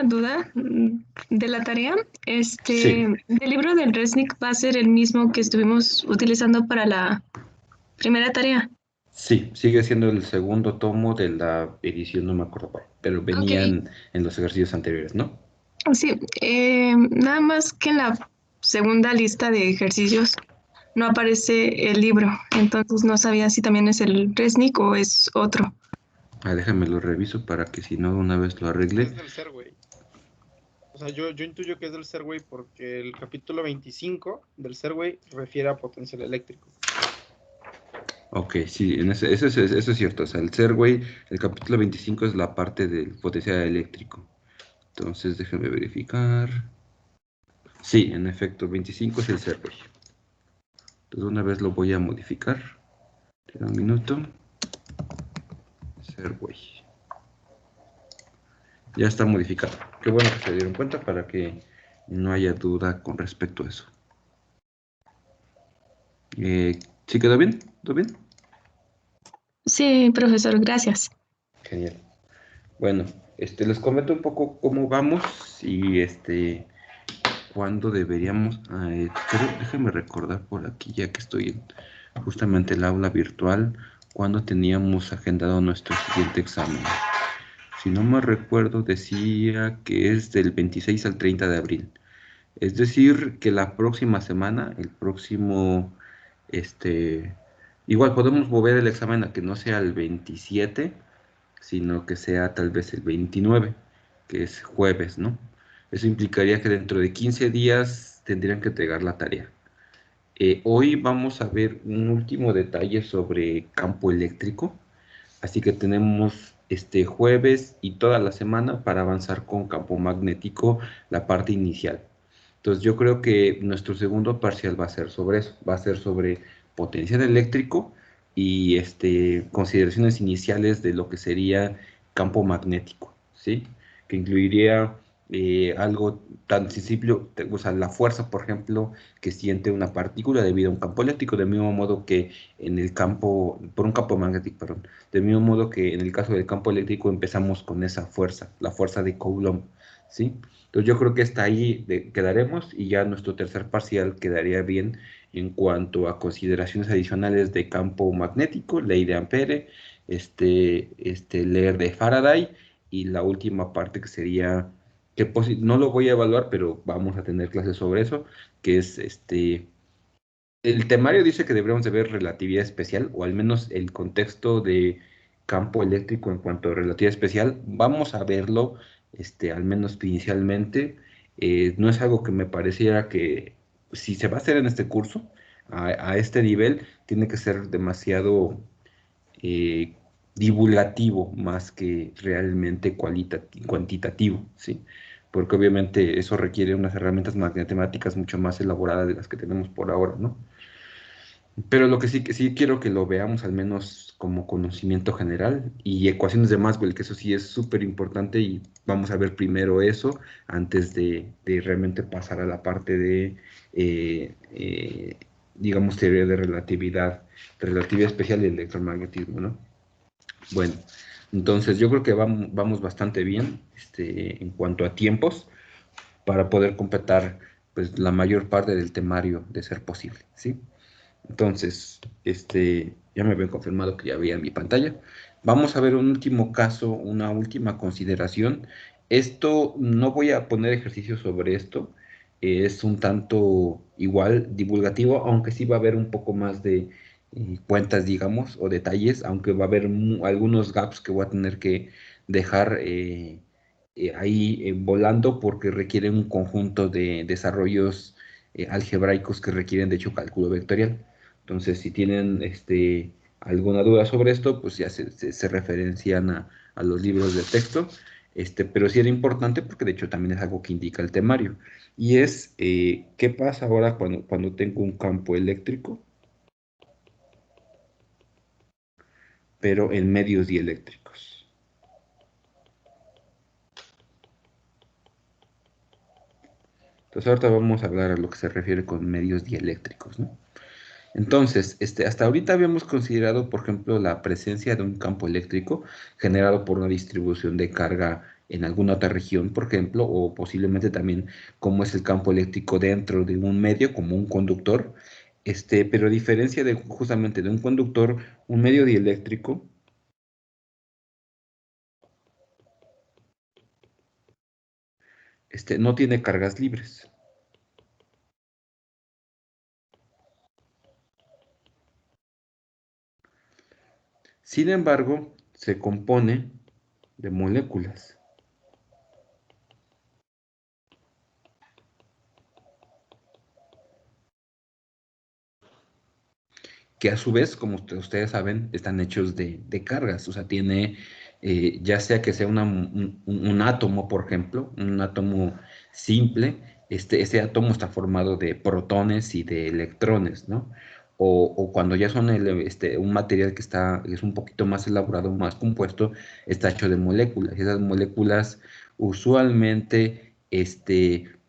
duda de la tarea. Sí, ¿El libro del Resnick va a ser el mismo que estuvimos utilizando para la primera tarea? sí, sigue siendo el segundo tomo de la edición, no me acuerdo cuál, pero Ok, venían en los ejercicios anteriores, ¿no? sí, nada más que en la segunda lista de ejercicios no aparece el libro, entonces no sabía si también es el Resnick o es otro. Ah, déjame lo reviso para que si no una vez lo arregle. Es del Serway. O sea, yo intuyo que es del Serway porque el capítulo 25 del Serway refiere a potencial eléctrico. Ok, sí, eso es cierto. O sea, el Serway, el capítulo 25 es la parte del potencial eléctrico. Entonces, déjame verificar. Sí, en efecto, 25 es el Serway. Entonces, una vez lo voy a modificar. Espera un minuto. Serway. Ya está modificado. Qué bueno que se dieron cuenta para que no haya duda con respecto a eso. ¿Sí quedó bien? ¿Todo bien? Sí, profesor, gracias. Genial. Bueno, les comento un poco cómo vamos y cuándo deberíamos. Déjame recordar por aquí, ya que estoy en justamente el aula virtual, cuándo teníamos agendado nuestro siguiente examen. Si no me recuerdo, decía que es del 26 al 30 de abril. Es decir, que la próxima semana, el próximo, este, igual podemos mover el examen a que no sea el 27, sino que sea tal vez el 29, que es jueves, ¿no? Eso implicaría que dentro de 15 días tendrían que entregar la tarea. Hoy vamos a ver un último detalle sobre campo eléctrico, así que tenemos este jueves y toda la semana para avanzar con campo magnético, la parte inicial. Entonces yo creo que nuestro segundo parcial va a ser sobre eso, va a ser sobre potencial eléctrico y consideraciones iniciales de lo que sería campo magnético, ¿sí? Que incluiría algo tan sencillo, o sea, la fuerza, por ejemplo, que siente una partícula debido a un campo eléctrico, del mismo modo que en el campo, por un campo magnético, perdón, del mismo modo que en el caso del campo eléctrico empezamos con esa fuerza, la fuerza de Coulomb, ¿sí? Entonces yo creo que hasta ahí quedaremos y ya nuestro tercer parcial quedaría bien en cuanto a consideraciones adicionales de campo magnético, ley de Ampere, leer de Faraday y la última parte que sería, que no lo voy a evaluar, pero vamos a tener clases sobre eso, que es el temario dice que deberíamos de ver relatividad especial, o al menos el contexto de campo eléctrico en cuanto a relatividad especial. Vamos a verlo, al menos inicialmente. No es algo que me pareciera que, si se va a hacer en este curso, a este nivel, tiene que ser demasiado eh, divulgativo más que realmente cuantitativo, ¿sí? Porque obviamente eso requiere unas herramientas matemáticas mucho más elaboradas de las que tenemos por ahora, ¿no? Pero lo que sí quiero que lo veamos al menos como conocimiento general y ecuaciones de Maxwell, que eso sí es súper importante y vamos a ver primero eso antes de realmente pasar a la parte de, digamos, teoría de relatividad especial y electromagnetismo, ¿no? Bueno, entonces yo creo que vamos bastante bien en cuanto a tiempos para poder completar pues, la mayor parte del temario de ser posible, ¿sí? Entonces, ya me habían confirmado que ya veía en mi pantalla. Vamos a ver un último caso, una última consideración. Esto, no voy a poner ejercicio sobre esto. Es un tanto igual divulgativo, aunque sí va a haber un poco más de cuentas, digamos, o detalles, aunque va a haber algunos gaps que voy a tener que dejar ahí volando porque requieren un conjunto de desarrollos algebraicos que requieren, de hecho, cálculo vectorial. Entonces, si tienen alguna duda sobre esto, pues ya se referencian a los libros de texto. Pero sí era importante porque de hecho también es algo que indica el temario. Y es, ¿qué pasa ahora cuando tengo un campo eléctrico, pero en medios dieléctricos? Entonces, ahorita vamos a hablar a lo que se refiere con medios dieléctricos, ¿no? Entonces, hasta ahorita habíamos considerado, por ejemplo, la presencia de un campo eléctrico generado por una distribución de carga en alguna otra región, por ejemplo, o posiblemente también cómo es el campo eléctrico dentro de un medio, como un conductor. Pero a diferencia de justamente de un conductor, un medio dieléctrico no tiene cargas libres. Sin embargo, se compone de moléculas, que a su vez, como ustedes saben, están hechos de cargas. O sea, tiene, ya sea que sea un átomo, por ejemplo, un átomo simple, ese átomo está formado de protones y de electrones, ¿no? O cuando ya son un material que es un poquito más elaborado, más compuesto, está hecho de moléculas. Y esas moléculas usualmente,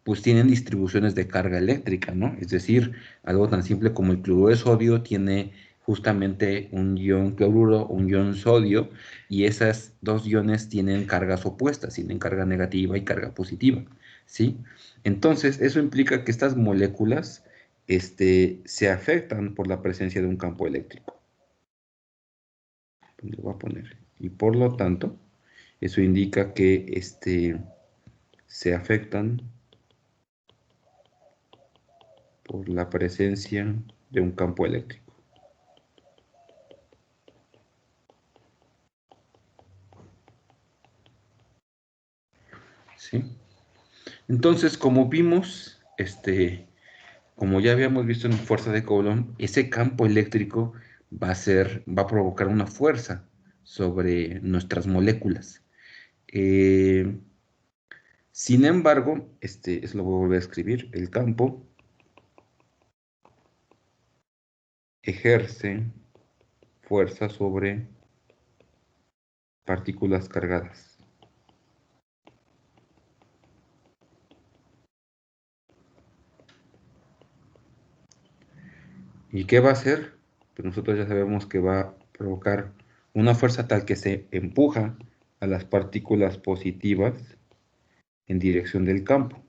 pues tienen distribuciones de carga eléctrica, ¿no? Es decir, algo tan simple como el cloruro de sodio tiene justamente un ion cloruro, un ion sodio, y esas dos iones tienen cargas opuestas, tienen carga negativa y carga positiva, ¿sí? Entonces, eso implica que estas moléculas, se afectan por la presencia de un campo eléctrico. Le voy a poner. Y por lo tanto, eso indica que, se afectan por la presencia de un campo eléctrico. ¿Sí? Entonces, como vimos, como ya habíamos visto en fuerza de Coulomb, ese campo eléctrico va a provocar una fuerza sobre nuestras moléculas. Eh, Sin embargo, eso lo voy a volver a escribir, el campo ejerce fuerza sobre partículas cargadas. ¿Y qué va a hacer? Pues nosotros ya sabemos que va a provocar una fuerza tal que se empuja a las partículas positivas en dirección del campo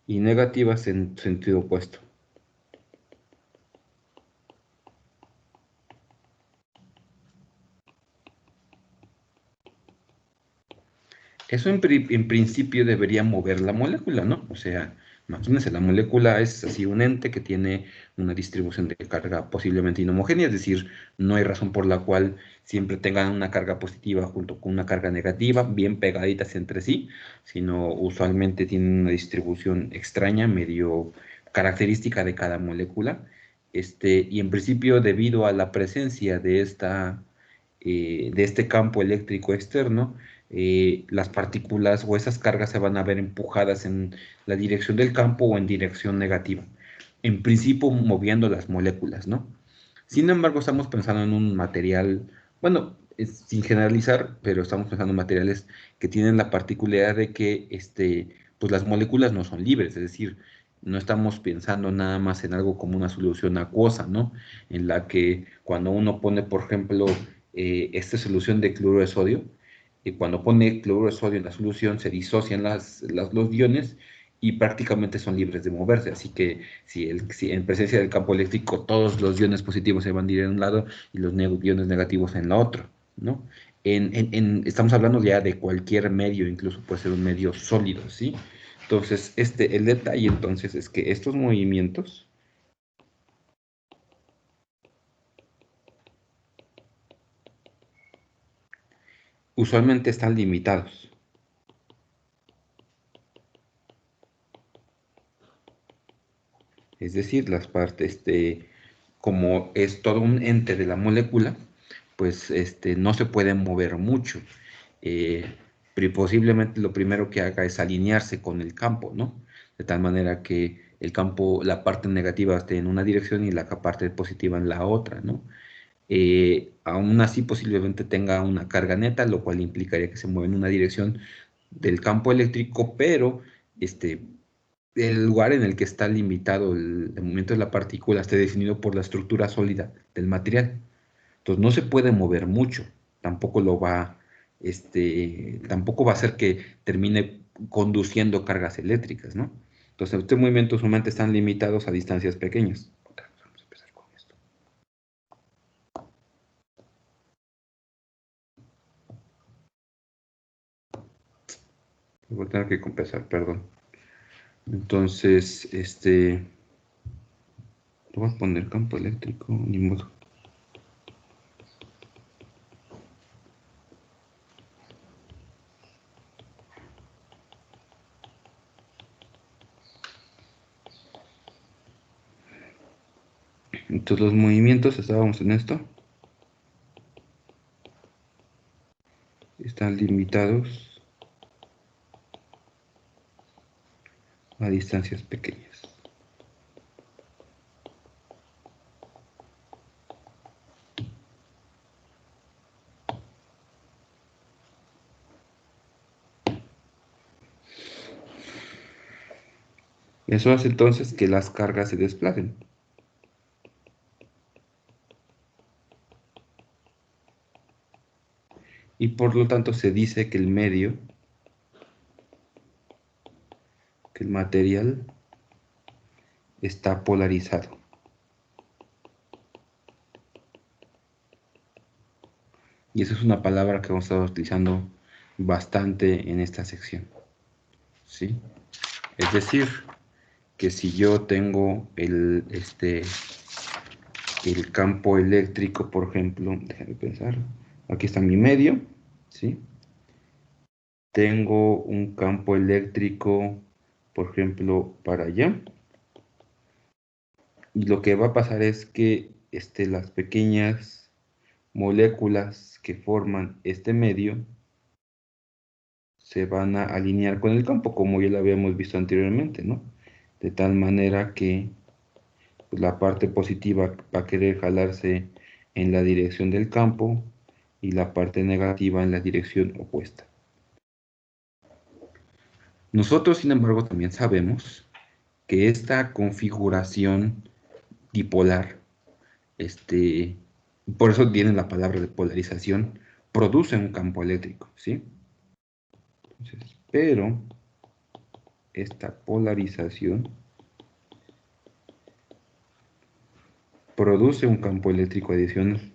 y negativas en sentido opuesto. Eso en principio debería mover la molécula, ¿no? O sea, imagínense, la molécula es así un ente que tiene una distribución de carga posiblemente inhomogénea, es decir, no hay razón por la cual siempre tengan una carga positiva junto con una carga negativa, bien pegaditas entre sí, sino usualmente tienen una distribución extraña, medio característica de cada molécula. Y en principio, debido a la presencia de este campo eléctrico externo, las partículas o esas cargas se van a ver empujadas en la dirección del campo o en dirección negativa. En principio moviendo las moléculas, ¿no? Sin embargo, estamos pensando en un material, bueno, sin generalizar, pero estamos pensando en materiales que tienen la particularidad de que pues las moléculas no son libres, es decir, no estamos pensando nada más en algo como una solución acuosa, ¿no? En la que cuando uno pone, por ejemplo, esta solución de cloruro de sodio, y cuando pone cloruro de sodio en la solución se disocian los iones y prácticamente son libres de moverse. Así que si en presencia del campo eléctrico todos los iones positivos se van a ir en un lado y los iones negativos en la otro, ¿no? Estamos hablando ya de cualquier medio, incluso puede ser un medio sólido, ¿sí? Entonces, el detalle entonces es que estos movimientos usualmente están limitados. Es decir, las partes, como es todo un ente de la molécula, pues no se puede mover mucho. Eh, Posiblemente lo primero que haga es alinearse con el campo, ¿no? De tal manera que el campo, la parte negativa esté en una dirección y la parte positiva en la otra, ¿no? Aún así posiblemente tenga una carga neta, lo cual implicaría que se mueva en una dirección del campo eléctrico, pero el lugar en el que está limitado el movimiento de la partícula esté definido por la estructura sólida del material. Entonces no se puede mover mucho, tampoco tampoco va a hacer que termine conduciendo cargas eléctricas, ¿no? Entonces estos movimientos solamente están limitados a distancias pequeñas. Vamos a empezar con esto. Voy a tener que compensar, perdón. Entonces, le voy a poner campo eléctrico, ni modo. Entonces los movimientos, estábamos en esto, están limitados a distancias pequeñas. Eso hace entonces que las cargas se desplacen. Y por lo tanto se dice que el medio, que el material está polarizado. Y esa es una palabra que hemos estado utilizando bastante en esta sección, ¿sí? Es decir, que si yo tengo el campo eléctrico, por ejemplo, déjame pensar, aquí está mi medio, ¿sí? Tengo un campo eléctrico, por ejemplo, para allá. Y lo que va a pasar es que las pequeñas moléculas que forman este medio se van a alinear con el campo, como ya lo habíamos visto anteriormente, ¿no? De tal manera que pues, la parte positiva va a querer jalarse en la dirección del campo y la parte negativa en la dirección opuesta. Nosotros, sin embargo, también sabemos que esta configuración dipolar, por eso viene la palabra de polarización, produce un campo eléctrico, ¿sí? Entonces, pero esta polarización produce un campo eléctrico adicional.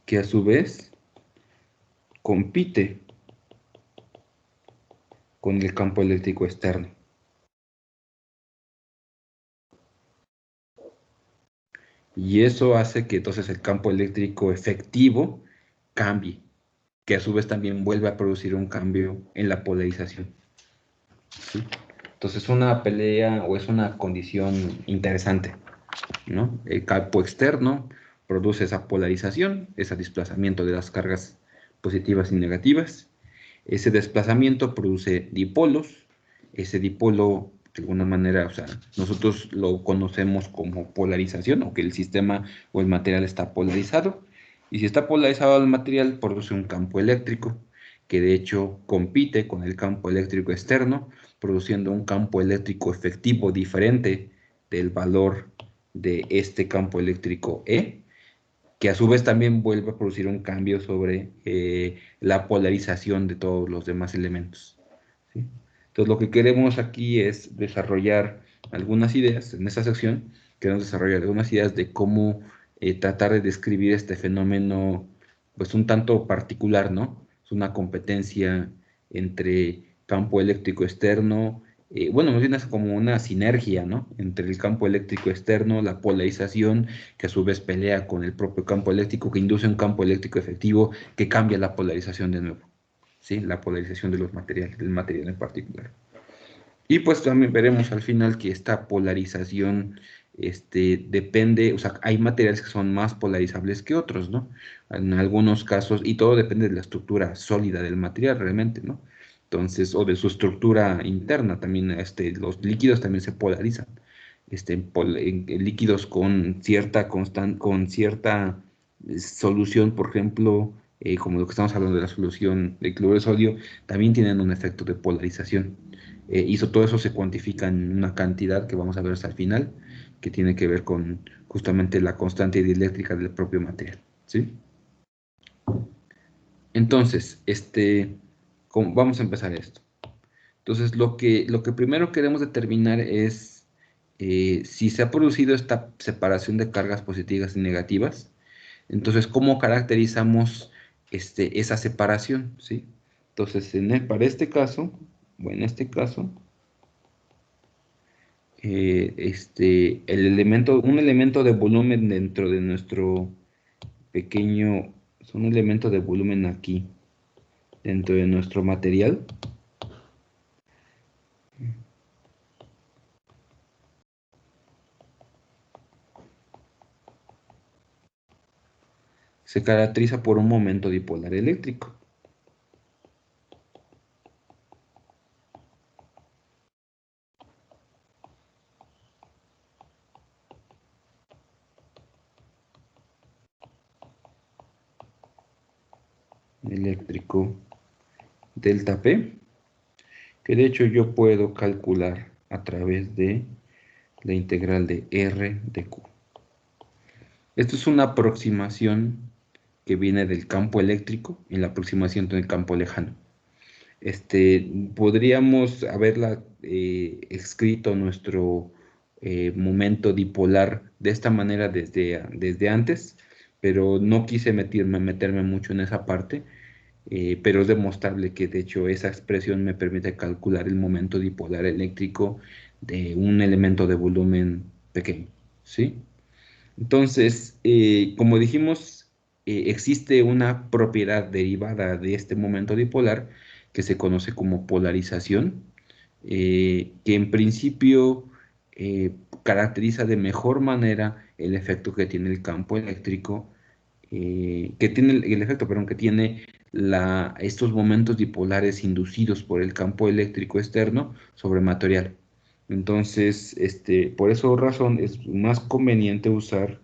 Que a su vez compite con el campo eléctrico externo. Y eso hace que entonces el campo eléctrico efectivo cambie, que a su vez también vuelve a producir un cambio en la polarización, ¿sí? Entonces es una pelea o es una condición interesante, ¿no? El campo externo produce esa polarización, ese desplazamiento de las cargas positivas y negativas. Ese desplazamiento produce dipolos. Ese dipolo, de alguna manera, o sea, nosotros lo conocemos como polarización, o que el sistema o el material está polarizado. Y si está polarizado el material, produce un campo eléctrico, que de hecho compite con el campo eléctrico externo, produciendo un campo eléctrico efectivo diferente del valor de este campo eléctrico E, que a su vez también vuelve a producir un cambio sobre la polarización de todos los demás elementos, ¿sí? Entonces lo que queremos aquí es desarrollar algunas ideas, en esta sección queremos desarrollar algunas ideas de cómo tratar de describir este fenómeno pues un tanto particular, ¿no? Es una competencia entre campo eléctrico externo, bueno, más bien es como una sinergia, ¿no? Entre el campo eléctrico externo, la polarización, que a su vez pelea con el propio campo eléctrico, que induce un campo eléctrico efectivo que cambia la polarización de nuevo, ¿sí? La polarización de los materiales, del material en particular. Y pues también veremos al final que esta polarización depende, o sea, hay materiales que son más polarizables que otros, ¿no? En algunos casos, y todo depende de la estructura sólida del material realmente, ¿no? Entonces, o de su estructura interna también, los líquidos también se polarizan. En líquidos con cierta solución, por ejemplo, como lo que estamos hablando de la solución de cloruro de sodio, también tienen un efecto de polarización. Y todo eso se cuantifica en una cantidad que vamos a ver hasta el final, que tiene que ver con justamente la constante dieléctrica del propio material, ¿sí? Entonces, vamos a empezar esto. Entonces, lo que primero queremos determinar es si se ha producido esta separación de cargas positivas y negativas. Entonces, ¿cómo caracterizamos esa separación? ¿Sí? Entonces, para este caso, o en este caso, un elemento de volumen dentro de nuestro pequeño, es un elemento de volumen aquí, dentro de nuestro material. Se caracteriza por un momento dipolar eléctrico. Eléctrico delta P, que de hecho yo puedo calcular a través de la integral de R de Q. Esto es una aproximación que viene del campo eléctrico y la aproximación del campo lejano. Podríamos haberla escrito nuestro momento dipolar de esta manera desde antes, pero no quise meterme mucho en esa parte, pero es demostrable que de hecho esa expresión me permite calcular el momento dipolar eléctrico de un elemento de volumen pequeño, ¿sí? Entonces, como dijimos, existe una propiedad derivada de este momento dipolar que se conoce como polarización, que en principio caracteriza de mejor manera el efecto que tiene el campo eléctrico, que tiene el efecto, perdón, que tiene estos momentos dipolares inducidos por el campo eléctrico externo sobre material. Entonces, por esa razón es más conveniente usar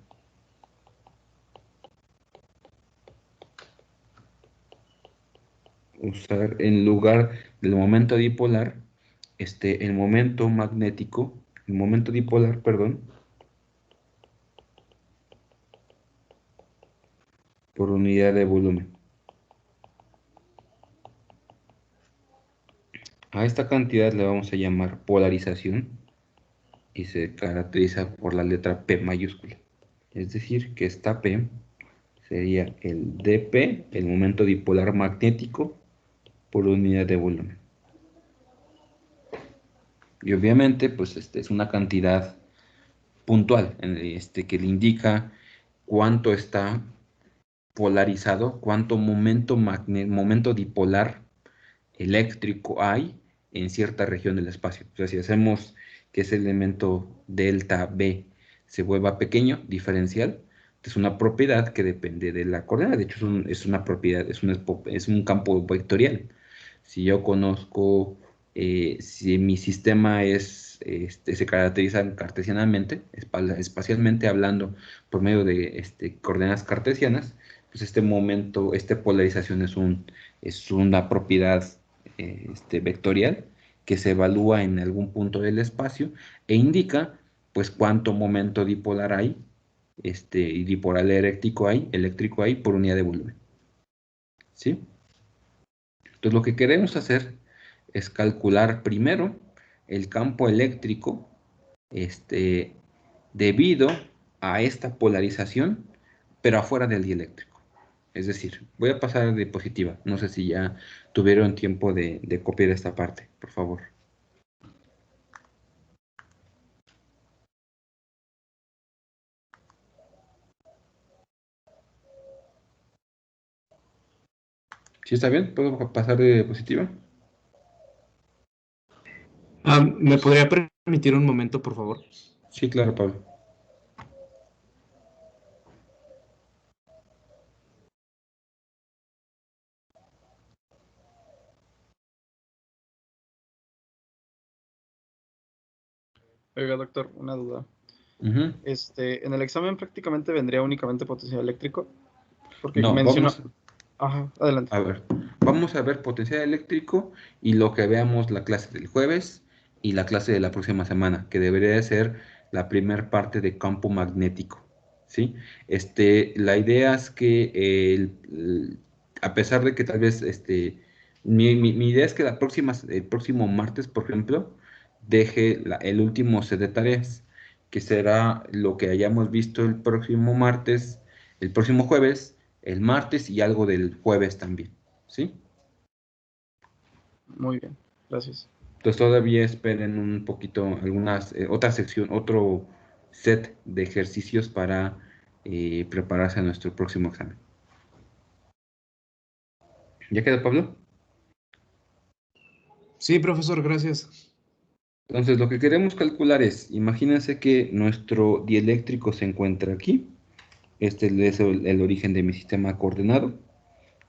en lugar del momento dipolar, el momento dipolar, perdón, por unidad de volumen. A esta cantidad le vamos a llamar polarización y se caracteriza por la letra P mayúscula. Es decir, que esta P sería el dP, el momento dipolar magnético, por unidad de volumen. Y obviamente, pues es una cantidad puntual, que le indica cuánto está polarizado, cuánto momento dipolar eléctrico hay en cierta región del espacio. O sea, si hacemos que ese elemento delta B se vuelva pequeño, diferencial, es una propiedad que depende de la coordenada. De hecho, es una propiedad, es un campo vectorial. Si yo conozco, si mi sistema se caracteriza cartesianamente, espacialmente hablando, por medio de coordenadas cartesianas, pues esta polarización es una propiedad vectorial que se evalúa en algún punto del espacio e indica pues cuánto momento dipolar hay, y dipolar eléctrico hay por unidad de volumen. ¿Sí? Entonces lo que queremos hacer es calcular primero el campo eléctrico este, debido a esta polarización, pero afuera del dieléctrico. Es decir, voy a pasar a la diapositiva. No sé si ya tuvieron tiempo de copiar esta parte, por favor. ¿Sí está bien? ¿Puedo pasar de diapositiva? ¿Me podría permitir un momento, por favor? Sí, claro, Pablo. Oiga, doctor, una duda. Ujú. En el examen prácticamente vendría únicamente potencial eléctrico, porque No, mencionó. Ajá, adelante. A ver, vamos a ver potencial eléctrico y lo que veamos la clase del jueves y la clase de la próxima semana, que debería de ser la primera parte de campo magnético, ¿sí? La idea es que a pesar de que tal vez, mi idea es que el próximo martes, por ejemplo, deje el último set de tareas, que será lo que hayamos visto el próximo martes, el próximo jueves, el martes y algo del jueves también, ¿sí? Muy bien, gracias. Entonces todavía esperen un poquito otra sección, otro set de ejercicios para prepararse a nuestro próximo examen. ¿Ya quedó, Pablo? Sí, profesor, gracias. Entonces lo que queremos calcular es, imagínense que nuestro dieléctrico se encuentra aquí, este es el origen de mi sistema coordenado,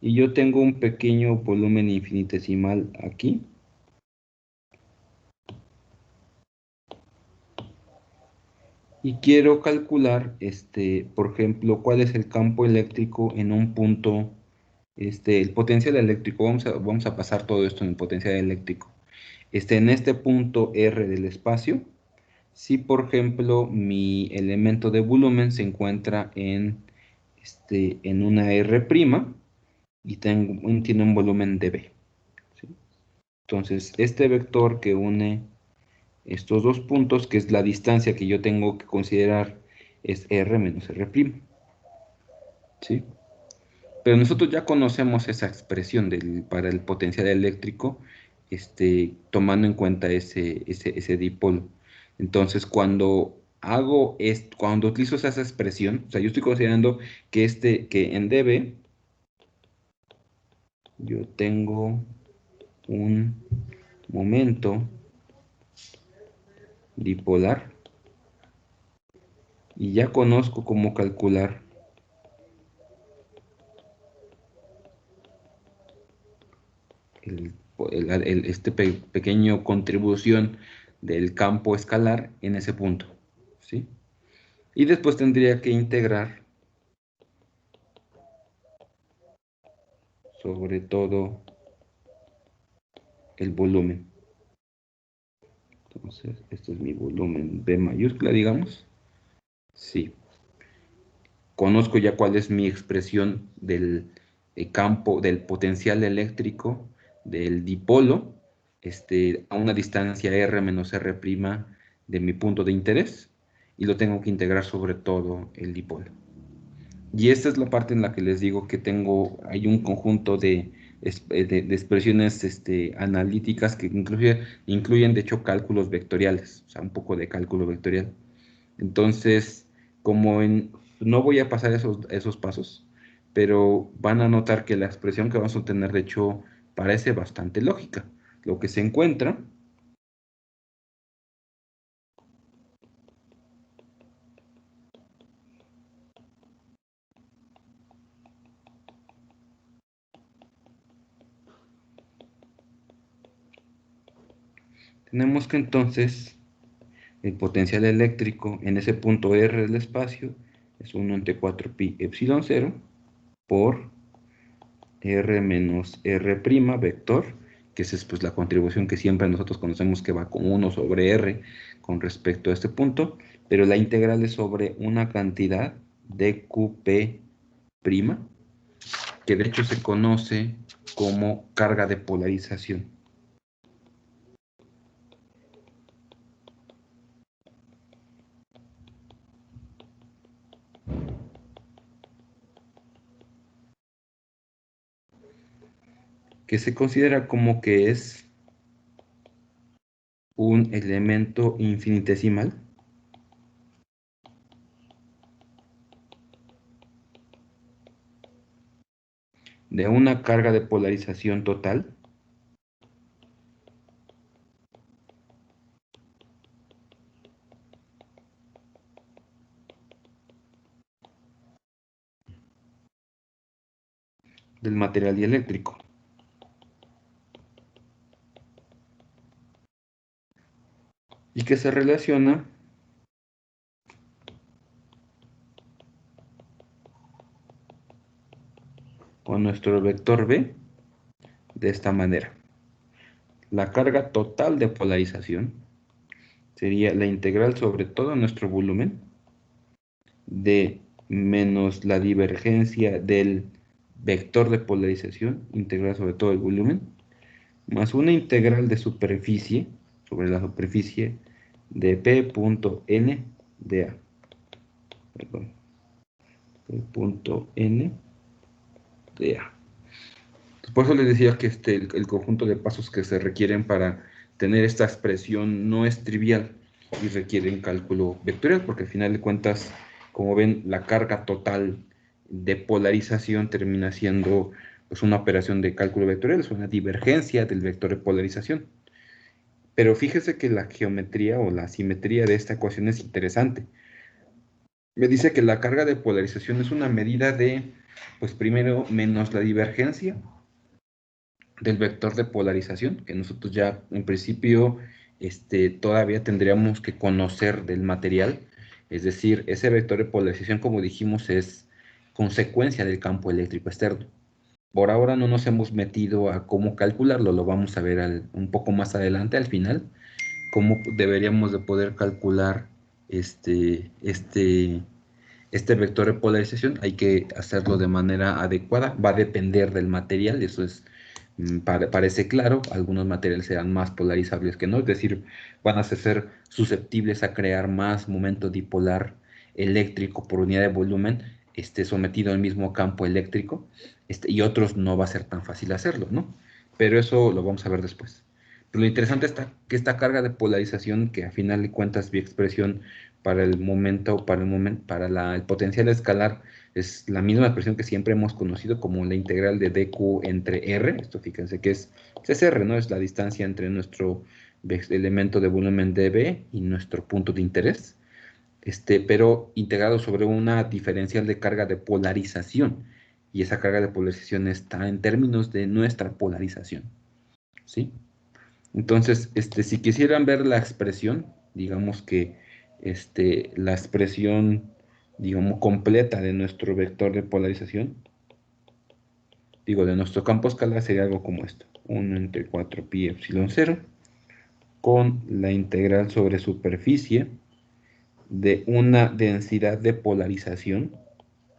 y yo tengo un pequeño volumen infinitesimal aquí. Y quiero calcular, por ejemplo, cuál es el campo eléctrico en un punto, el potencial eléctrico. Vamos a pasar todo esto en el potencial eléctrico. En este punto R del espacio, si por ejemplo mi elemento de volumen se encuentra en una R' y tiene un volumen de B, ¿sí? Entonces, este vector que une estos dos puntos, que es la distancia que yo tengo que considerar, es R menos R', ¿sí? Pero nosotros ya conocemos esa expresión para el potencial eléctrico, tomando en cuenta ese dipolo. Entonces, cuando utilizo esa expresión, o sea, yo estoy considerando que en dB yo tengo un momento dipolar y ya conozco cómo calcular pequeño contribución del campo escalar en ese punto, ¿sí? Y después tendría que integrar sobre todo el volumen. Entonces, este es mi volumen B mayúscula, digamos. Sí. Conozco ya cuál es mi expresión del campo, del potencial eléctrico del dipolo, a una distancia R menos R' de mi punto de interés, y lo tengo que integrar sobre todo el dipolo. Y esta es la parte en la que les digo que hay un conjunto de expresiones analíticas que incluyen de hecho cálculos vectoriales, o sea, un poco de cálculo vectorial. Entonces, no voy a pasar esos pasos, pero van a notar que la expresión que vamos a obtener, de hecho, parece bastante lógica. Lo que se encuentra tenemos que entonces el potencial eléctrico en ese punto R del espacio es 1 entre 4 pi epsilon 0 por R menos R' vector, que esa es pues la contribución que siempre nosotros conocemos que va como 1 sobre R con respecto a este punto, pero la integral es sobre una cantidad de QP', que de hecho se conoce como carga de polarización. Que se considera como que es un elemento infinitesimal de una carga de polarización total del material dieléctrico. Y que se relaciona con nuestro vector B de esta manera. La carga total de polarización sería la integral sobre todo nuestro volumen de menos la divergencia del vector de polarización, integral sobre todo el volumen, más una integral de superficie sobre la superficie de P.n de A. Perdón. P.n de A. Por eso les decía que el conjunto de pasos que se requieren para tener esta expresión no es trivial y requieren cálculo vectorial, porque al final de cuentas, como ven, la carga total de polarización termina siendo pues, una operación de cálculo vectorial, es una divergencia del vector de polarización. Pero fíjese que la geometría o la simetría de esta ecuación es interesante. Me dice que la carga de polarización es una medida de, pues primero, menos la divergencia del vector de polarización, que nosotros ya en principio todavía tendríamos que conocer del material, es decir, ese vector de polarización, como dijimos, es consecuencia del campo eléctrico externo. Por ahora no nos hemos metido a cómo calcularlo, lo vamos a ver un poco más adelante, al final, cómo deberíamos de poder calcular este vector de polarización. Hay que hacerlo de manera adecuada, va a depender del material, eso es parece claro, algunos materiales serán más polarizables que no, es decir, van a ser susceptibles a crear más momento dipolar eléctrico por unidad de volumen, sometido al mismo campo eléctrico, y otros no va a ser tan fácil hacerlo, ¿no? Pero eso lo vamos a ver después. Pero lo interesante está que esta carga de polarización, que a final de cuentas mi expresión para el momento, para el potencial escalar, es la misma expresión que siempre hemos conocido como la integral de dq entre r. Esto fíjense que es r, ¿no? Es la distancia entre nuestro elemento de volumen dB y nuestro punto de interés, pero integrado sobre una diferencial de carga de polarización. Y esa carga de polarización está en términos de nuestra polarización, ¿sí? Entonces, si quisieran ver la expresión, digamos que la expresión, digamos, completa de nuestro vector de polarización, de nuestro campo escalar sería algo como esto, 1 entre 4 pi epsilon 0, con la integral sobre superficie de una densidad de polarización,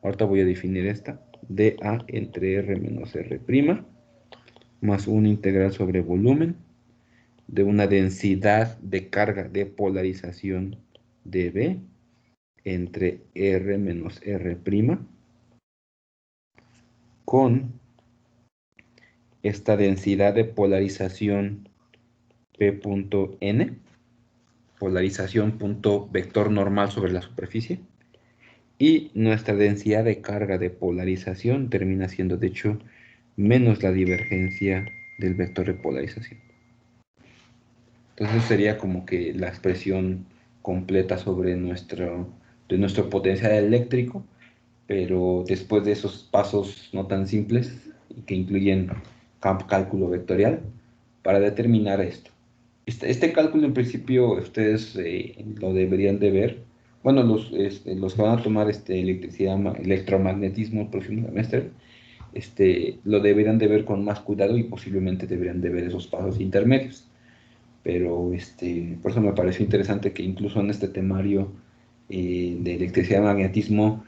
ahorita voy a definir esta, dA entre R menos R', más una integral sobre volumen, de una densidad de carga de polarización dB entre R menos R', con esta densidad de polarización P.n, polarización punto vector normal sobre la superficie, y nuestra densidad de carga de polarización termina siendo, de hecho, menos la divergencia del vector de polarización. Entonces sería como que la expresión completa sobre nuestro potencial eléctrico, pero después de esos pasos no tan simples, que incluyen cálculo vectorial, para determinar esto. Este cálculo en principio ustedes lo deberían de ver. Bueno, los que van a tomar electricidad, electromagnetismo el próximo semestre, lo deberían de ver con más cuidado y posiblemente deberían de ver esos pasos intermedios. Pero por eso me pareció interesante que incluso en este temario de electricidad y magnetismo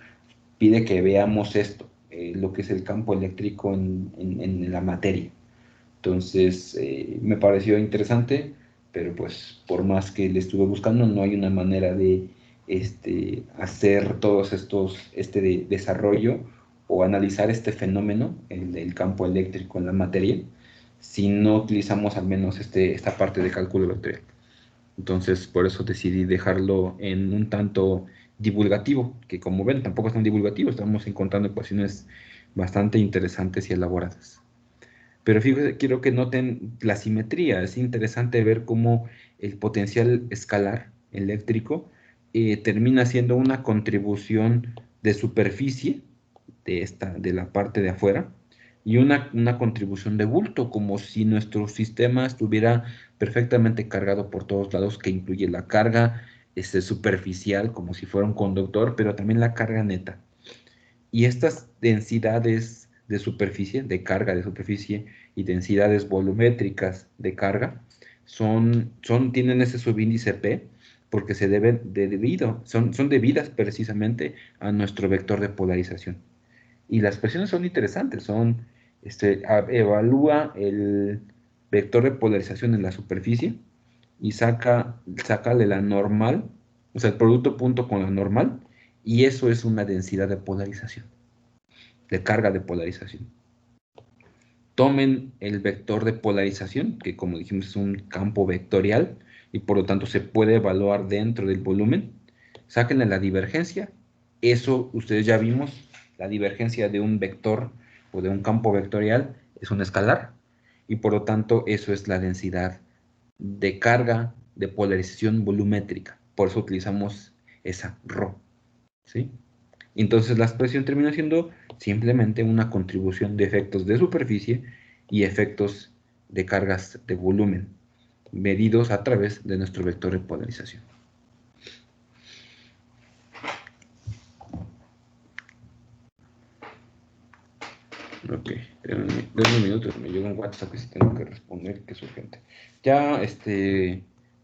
pide que veamos esto, lo que es el campo eléctrico en la materia. Entonces, me pareció interesante, pero pues por más que le estuve buscando, no hay una manera de hacer todos este desarrollo o analizar este fenómeno, el campo eléctrico en la materia, si no utilizamos al menos esta parte de cálculo vectorial. Entonces, por eso decidí dejarlo en un tanto divulgativo, que como ven, tampoco es tan divulgativo, estamos encontrando ecuaciones bastante interesantes y elaboradas. Pero fíjense, quiero que noten la simetría, es interesante ver cómo el potencial escalar eléctrico termina siendo una contribución de superficie de la parte de afuera, y una contribución de bulto, como si nuestro sistema estuviera perfectamente cargado por todos lados, que incluye la carga superficial, como si fuera un conductor, pero también la carga neta. Y estas densidades de superficie, de carga de superficie, y densidades volumétricas de carga, tienen ese subíndice P porque son debidas precisamente a nuestro vector de polarización. Y las presiones son interesantes, evalúa el vector de polarización en la superficie y sácale la normal, o sea, el producto punto con la normal, y eso es una densidad de polarización, de carga de polarización. Tomen el vector de polarización, que como dijimos es un campo vectorial, y por lo tanto se puede evaluar dentro del volumen. Sáquenle la divergencia. Eso ustedes ya vimos, la divergencia de un vector o de un campo vectorial es un escalar, y por lo tanto eso es la densidad de carga de polarización volumétrica. Por eso utilizamos esa ρ, ¿sí? Entonces la expresión termina siendo simplemente una contribución de efectos de superficie y efectos de cargas de volumen, medidos a través de nuestro vector de polarización. Ok, denme un minuto, me llega un WhatsApp que sí tengo que responder, que es urgente. Ya,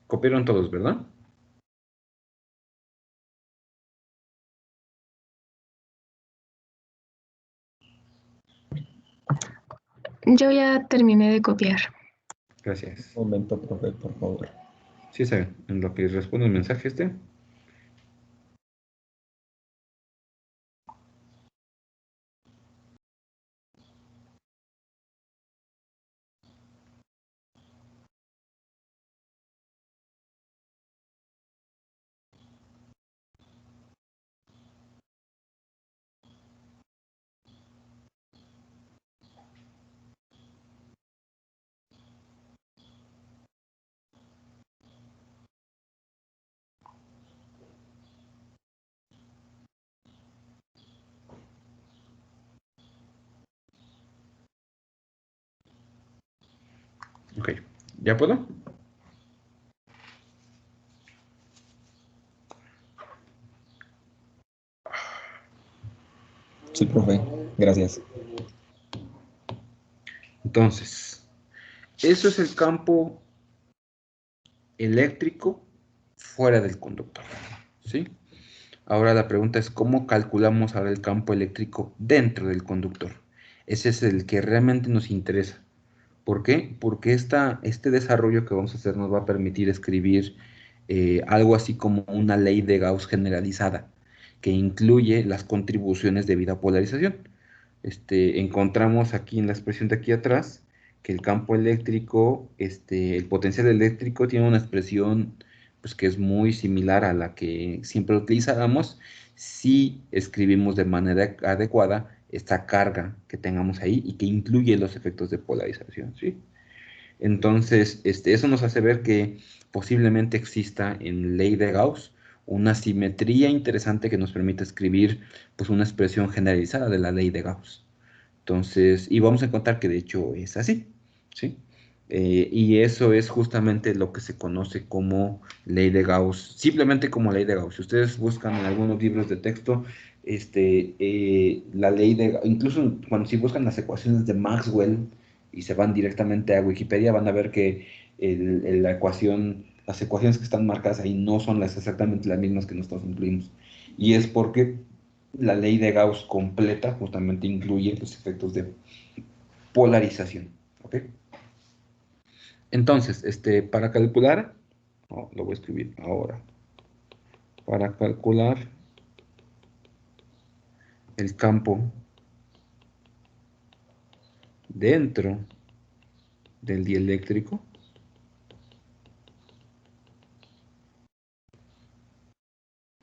copiaron todos, ¿verdad? Yo ya terminé de copiar. Gracias. Un momento, profe, por favor. Sí, saben, en lo que responde el mensaje Ok, ¿ya puedo? Sí, profe, gracias. Entonces, eso es el campo eléctrico fuera del conductor, ¿sí? Ahora la pregunta es cómo calculamos ahora el campo eléctrico dentro del conductor. Ese es el que realmente nos interesa. ¿Por qué? Porque este desarrollo que vamos a hacer nos va a permitir escribir algo así como una ley de Gauss generalizada, que incluye las contribuciones debido a polarización. Encontramos aquí en la expresión de aquí atrás que el campo eléctrico, el potencial eléctrico tiene una expresión pues, que es muy similar a la que siempre utilizábamos si escribimos de manera adecuada esta carga que tengamos ahí y que incluye los efectos de polarización, ¿sí? Entonces, eso nos hace ver que posiblemente exista en ley de Gauss una simetría interesante que nos permite escribir pues, una expresión generalizada de la ley de Gauss. Entonces, y vamos a encontrar que de hecho es así, ¿sí? Y eso es justamente lo que se conoce como ley de Gauss, simplemente como ley de Gauss. Si ustedes buscan en algunos libros de texto, la ley de, incluso cuando si buscan las ecuaciones de Maxwell y se van directamente a Wikipedia, van a ver que la ecuación, las ecuaciones que están marcadas ahí no son exactamente las mismas que nosotros incluimos. Y es porque la ley de Gauss completa justamente incluye los efectos de polarización. ¿Ok? Entonces, para calcular, lo voy a escribir ahora, para calcular el campo dentro del dieléctrico,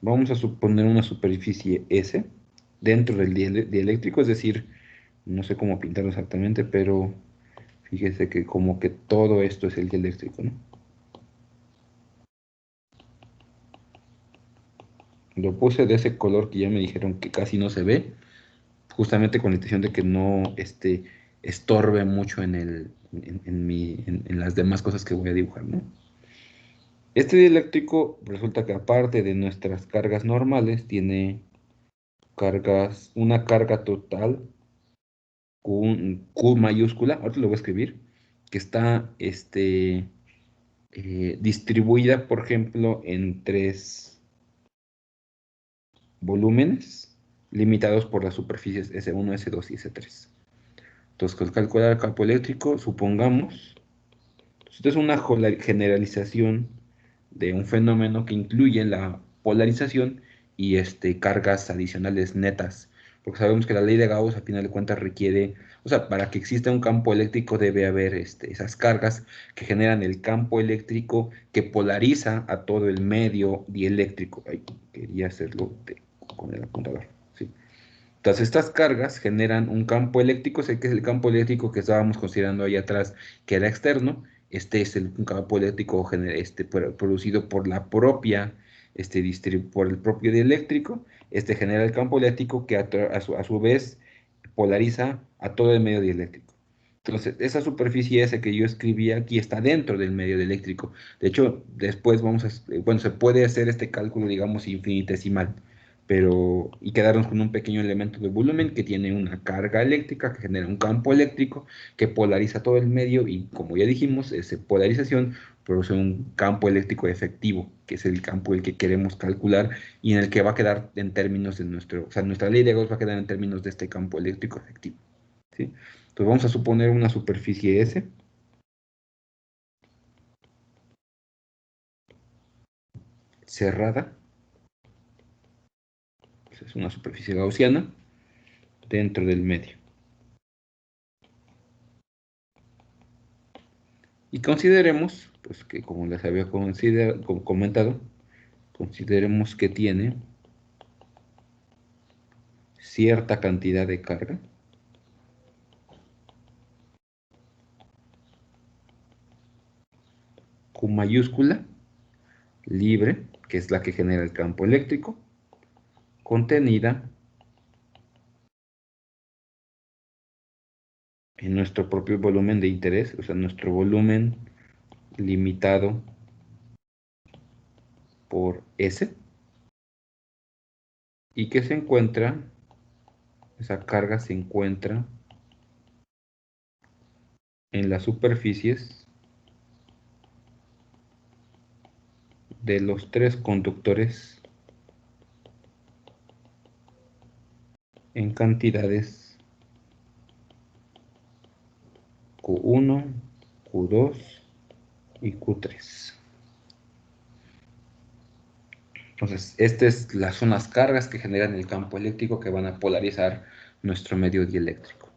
vamos a suponer una superficie S dentro del dieléctrico, es decir, no sé cómo pintarlo exactamente, pero fíjese que como que todo esto es el dieléctrico, ¿no? Lo puse de ese color que ya me dijeron que casi no se ve, justamente con la intención de que no estorbe mucho en las demás cosas que voy a dibujar, ¿no? Este dieléctrico resulta que aparte de nuestras cargas normales, tiene una carga total Q mayúscula, ahorita lo voy a escribir, que está distribuida, por ejemplo, en 3 volúmenes limitados por las superficies S1, S2 y S3. Entonces, con calcular el campo eléctrico, supongamos, esto es una generalización de un fenómeno que incluye la polarización y cargas adicionales netas, porque sabemos que la ley de Gauss, a final de cuentas, requiere, o sea, para que exista un campo eléctrico debe haber esas cargas que generan el campo eléctrico que polariza a todo el medio dieléctrico. Ay, quería hacerlo con el apuntador, ¿sí? Entonces, estas cargas generan un campo eléctrico, sé que es el campo eléctrico que estábamos considerando ahí atrás, que era externo. Este es un campo eléctrico producido por la propia, por el propio dieléctrico. Este genera el campo eléctrico que a su vez polariza a todo el medio dieléctrico. Entonces, esa superficie S que yo escribí aquí está dentro del medio dieléctrico. De hecho, después bueno, se puede hacer este cálculo, digamos, infinitesimal, y quedarnos con un pequeño elemento de volumen que tiene una carga eléctrica que genera un campo eléctrico que polariza todo el medio y, como ya dijimos, esa polarización produce un campo eléctrico efectivo, que es el campo el que queremos calcular y en el que va a quedar en términos de o sea, nuestra ley de Gauss va a quedar en términos de este campo eléctrico efectivo, ¿sí? Entonces vamos a suponer una superficie S cerrada, es una superficie gaussiana dentro del medio. Y consideremos, pues que como les había comentado, consideremos que tiene cierta cantidad de carga Q mayúscula, libre, que es la que genera el campo eléctrico, contenida en nuestro propio volumen de interés, o sea, nuestro volumen limitado por S, y que se encuentra, esa carga se encuentra en las superficies de los 3 conductores en cantidades Q1, Q2 y Q3. Entonces, estas son las cargas que generan el campo eléctrico que van a polarizar nuestro medio dieléctrico.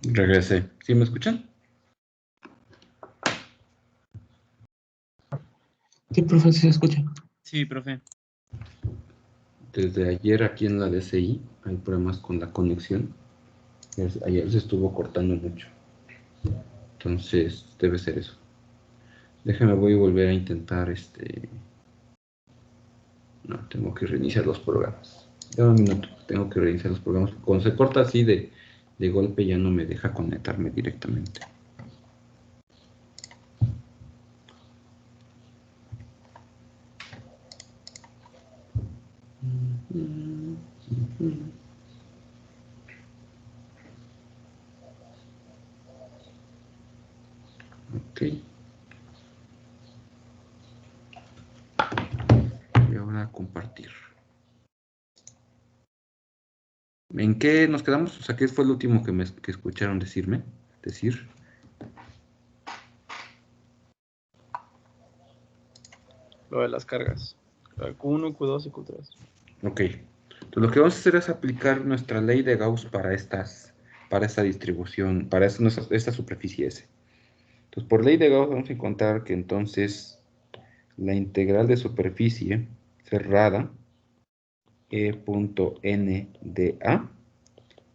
Regresé. ¿Sí me escuchan? Sí, profe, sí se escucha. Sí, profe. Desde ayer aquí en la DCI hay problemas con la conexión. Ayer se estuvo cortando mucho. Entonces, debe ser eso. Déjame, voy a volver a intentar No, tengo que reiniciar los programas. Dame un minuto, tengo que reiniciar los programas. Cuando se corta así de golpe ya no me deja conectarme directamente. Ok. Y ahora compartir. ¿En qué nos quedamos? O sea, ¿qué fue lo último que escucharon decir? Lo de las cargas. Q1, Q2 y Q3. Ok. Entonces lo que vamos a hacer es aplicar nuestra ley de Gauss para esta distribución, para esta superficie S. Entonces, por ley de Gauss vamos a encontrar que entonces la integral de superficie cerrada E.n de A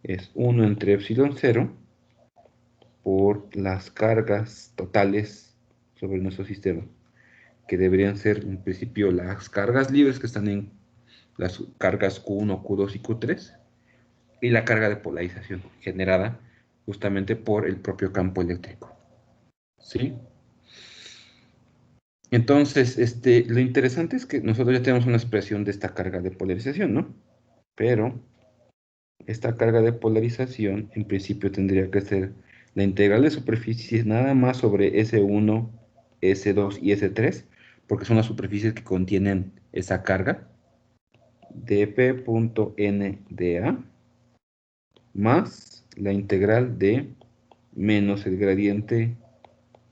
es 1 entre epsilon 0 por las cargas totales sobre nuestro sistema, que deberían ser en principio las cargas libres que están en las cargas Q1, Q2 y Q3, y la carga de polarización generada justamente por el propio campo eléctrico. ¿Sí? Entonces, lo interesante es que nosotros ya tenemos una expresión de esta carga de polarización, ¿no? Pero esta carga de polarización en principio tendría que ser la integral de superficies nada más sobre S1, S2 y S3, porque son las superficies que contienen esa carga, dp.n de A, más la integral de menos el gradiente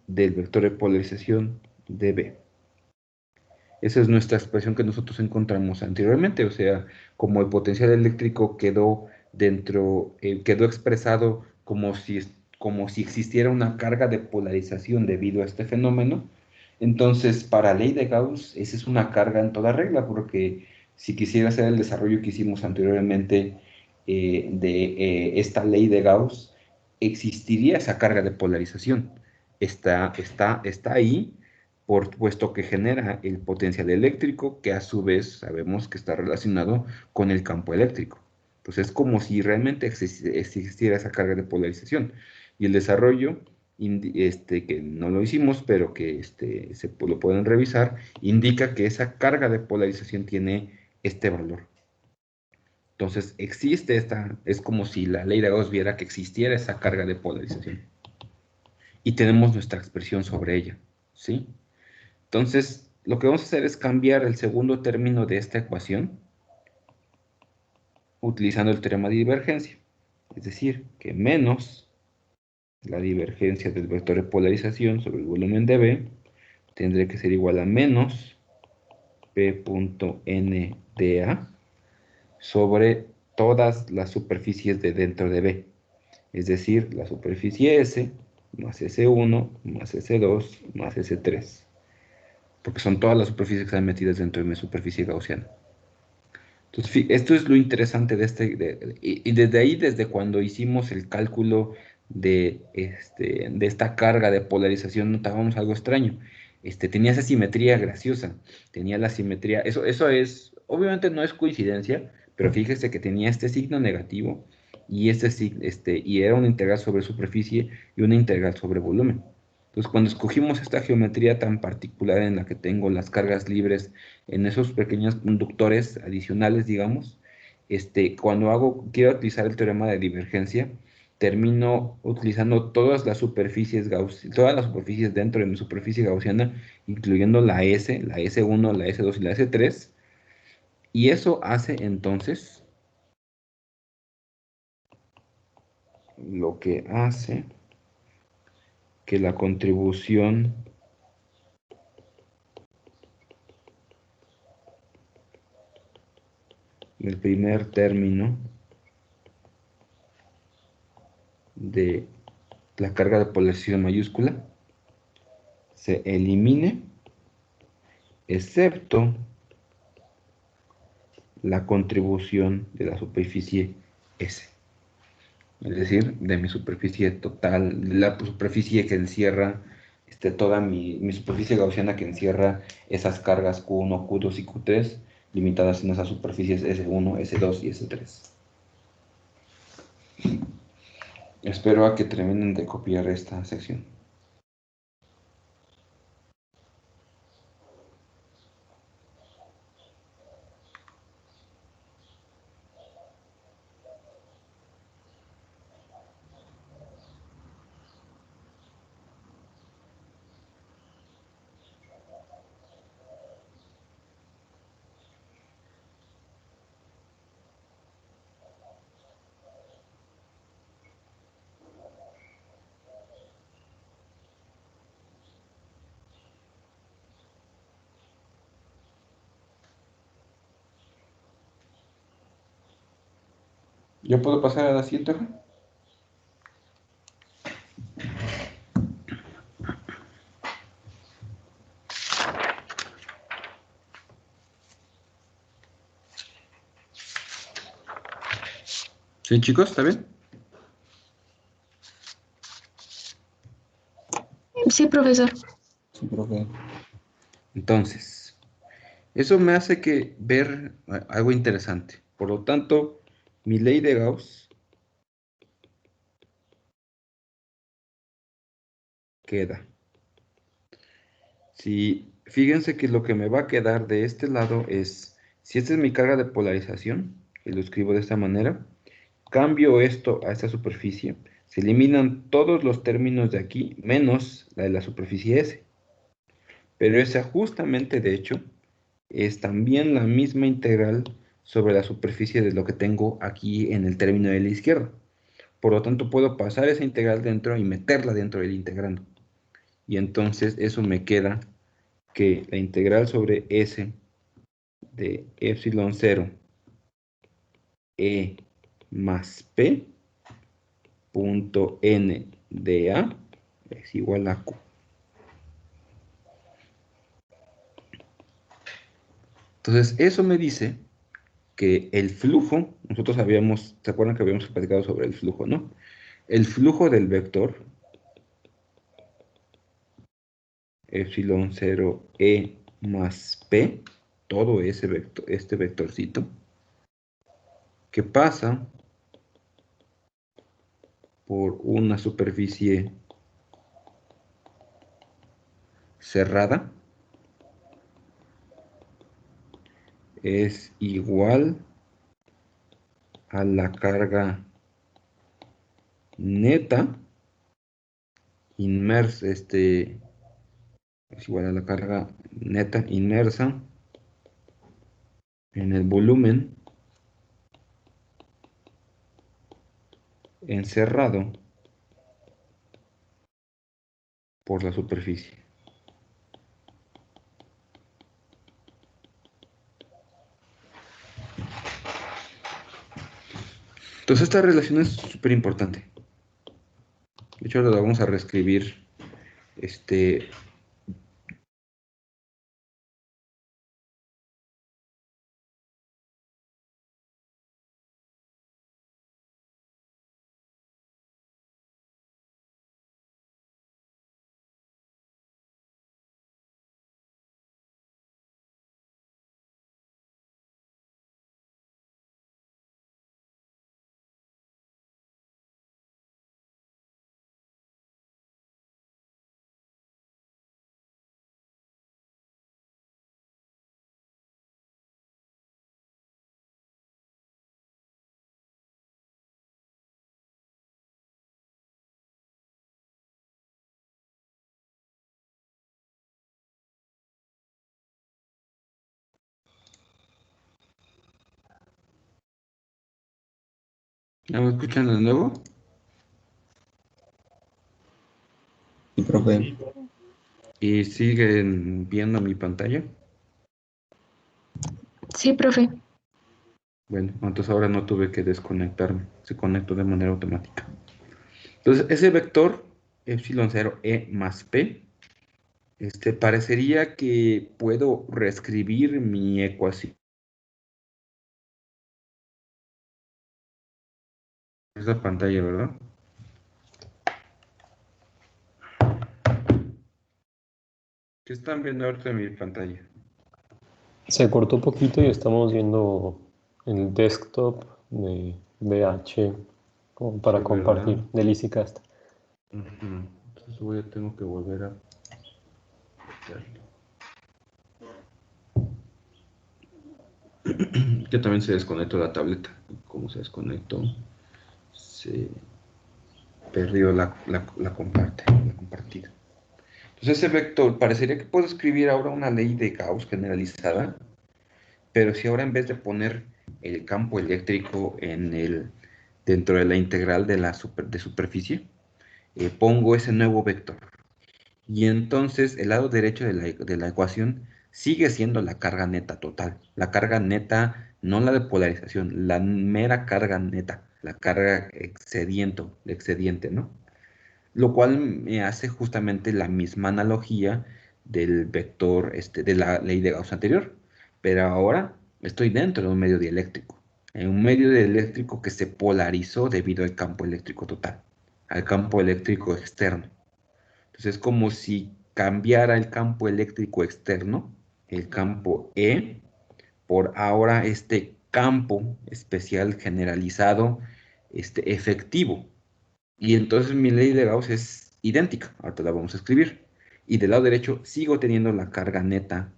del vector de polarización dB. Esa es nuestra expresión que nosotros encontramos anteriormente, o sea, como el potencial eléctrico quedó quedó expresado como si existiera una carga de polarización debido a este fenómeno. Entonces, para ley de Gauss, esa es una carga en toda regla, porque si quisiera hacer el desarrollo que hicimos anteriormente de esta ley de Gauss, existiría esa carga de polarización. Está ahí, puesto que genera el potencial eléctrico, que a su vez sabemos que está relacionado con el campo eléctrico. Entonces es como si realmente existiera esa carga de polarización. Y el desarrollo, que no lo hicimos, pero que lo pueden revisar, indica que esa carga de polarización tiene este valor. Entonces es como si la ley de Gauss viera que existiera esa carga de polarización. Y tenemos nuestra expresión sobre ella, ¿sí? Entonces, lo que vamos a hacer es cambiar el segundo término de esta ecuación utilizando el teorema de divergencia. Es decir, que menos la divergencia del vector de polarización sobre el volumen de B tendría que ser igual a menos P.n de A sobre todas las superficies de dentro de B. Es decir, la superficie S más S1 más S2 más S3. Porque son todas las superficies que están metidas dentro de mi superficie gaussiana. Entonces, esto es lo interesante y desde ahí, desde cuando hicimos el cálculo de esta carga de polarización, notábamos algo extraño. Tenía esa simetría graciosa, tenía la simetría, eso es, obviamente no es coincidencia, pero fíjese que tenía este signo negativo y y era una integral sobre superficie y una integral sobre volumen. Entonces, cuando escogimos esta geometría tan particular en la que tengo las cargas libres en esos pequeños conductores adicionales, digamos, cuando quiero utilizar el teorema de divergencia, termino utilizando todas las superficies dentro de mi superficie gaussiana, incluyendo la S, la S1, la S2 y la S3, y eso hace entonces lo que hace que la contribución del primer término de la carga de polarización mayúscula se elimine, excepto la contribución de la superficie S. Es decir, de mi superficie total, la superficie que encierra toda mi superficie gaussiana que encierra esas cargas Q1, Q2 y Q3 limitadas en esas superficies S1, S2 y S3. Espero a que terminen de copiar esta sección. ¿Yo puedo pasar a la siguiente hoja? ¿Sí, chicos? ¿Está bien? Sí, profesor. Sí, profe. Entonces, eso me hace que ver algo interesante. Por lo tanto, mi ley de Gauss queda. Si, fíjense que lo que me va a quedar de este lado es, si esta es mi carga de polarización, y lo escribo de esta manera, cambio esto a esta superficie, se eliminan todos los términos de aquí, menos la de la superficie S. Pero esa justamente, de hecho, es también la misma integral sobre la superficie de lo que tengo aquí en el término de la izquierda. Por lo tanto, puedo pasar esa integral dentro y meterla dentro del integrando. Y entonces eso me queda que la integral sobre S de epsilon 0 E más P punto N de A es igual a Q. Entonces, eso me dice que el flujo, nosotros habíamos, ¿se acuerdan que habíamos platicado sobre el flujo, no? El flujo del vector epsilon 0 E más P, todo ese vector, este vectorcito, que pasa por una superficie cerrada, es igual a la carga neta inmersa, es igual a la carga neta inmersa en el volumen encerrado por la superficie. Entonces esta relación es súper importante. De hecho, la vamos a reescribir. ¿Ya me escuchan de nuevo? Sí, profe. Sí, ¿Y siguen viendo mi pantalla? Sí, profe. Bueno, entonces ahora no tuve que desconectarme. Se conectó de manera automática. Entonces, ese vector, epsilon 0 E más P, parecería que puedo reescribir mi ecuación. Esa pantalla, ¿verdad? ¿Qué están viendo ahorita en mi pantalla? Se cortó un poquito y estamos viendo el desktop de BH como para Sí, compartir ¿verdad? del EasyCast. Entonces tengo que volver a hacerlo. Que también se desconectó la tableta. Como se desconectó, se perdió la compartida. Entonces ese vector, parecería que puedo escribir ahora una ley de Gauss generalizada, pero si ahora en vez de poner el campo eléctrico dentro de la integral de superficie, pongo ese nuevo vector. Y entonces el lado derecho de la ecuación sigue siendo la carga neta total. La carga neta, no la de polarización, la mera carga neta, la carga excediente, ¿no? Lo cual me hace justamente la misma analogía del vector de la ley de Gauss anterior. Pero ahora estoy dentro de un medio dieléctrico. En un medio dieléctrico que se polarizó debido al campo eléctrico total, al campo eléctrico externo. Entonces es como si cambiara el campo eléctrico externo, el campo E, por ahora este campo especial generalizado, efectivo. Y entonces mi ley de Gauss es idéntica. Ahorita la vamos a escribir. Y del lado derecho sigo teniendo la carga neta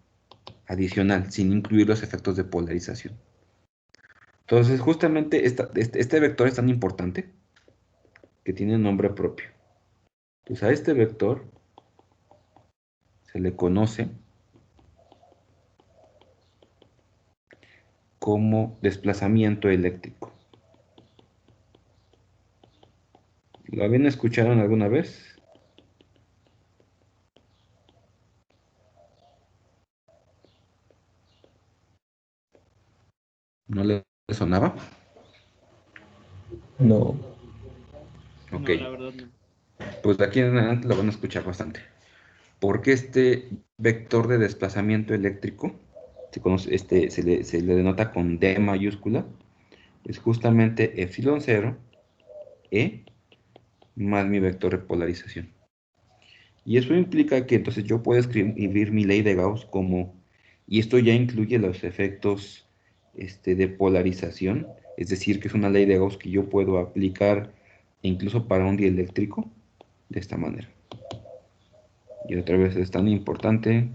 adicional, sin incluir los efectos de polarización. Entonces justamente este vector es tan importante que tiene nombre propio. Entonces a este vector se le conoce como desplazamiento eléctrico. ¿Lo habían escuchado alguna vez? ¿No le sonaba? No. Ok, No, la verdad no. pues de aquí en adelante lo van a escuchar bastante. Porque este vector de desplazamiento eléctrico se le denota con D mayúscula, es justamente epsilon 0 E más mi vector de polarización. Y eso implica que entonces yo puedo escribir mi ley de Gauss como, y esto ya incluye los efectos de polarización, es decir, que es una ley de Gauss que yo puedo aplicar incluso para un dieléctrico de esta manera. Y otra vez es tan importante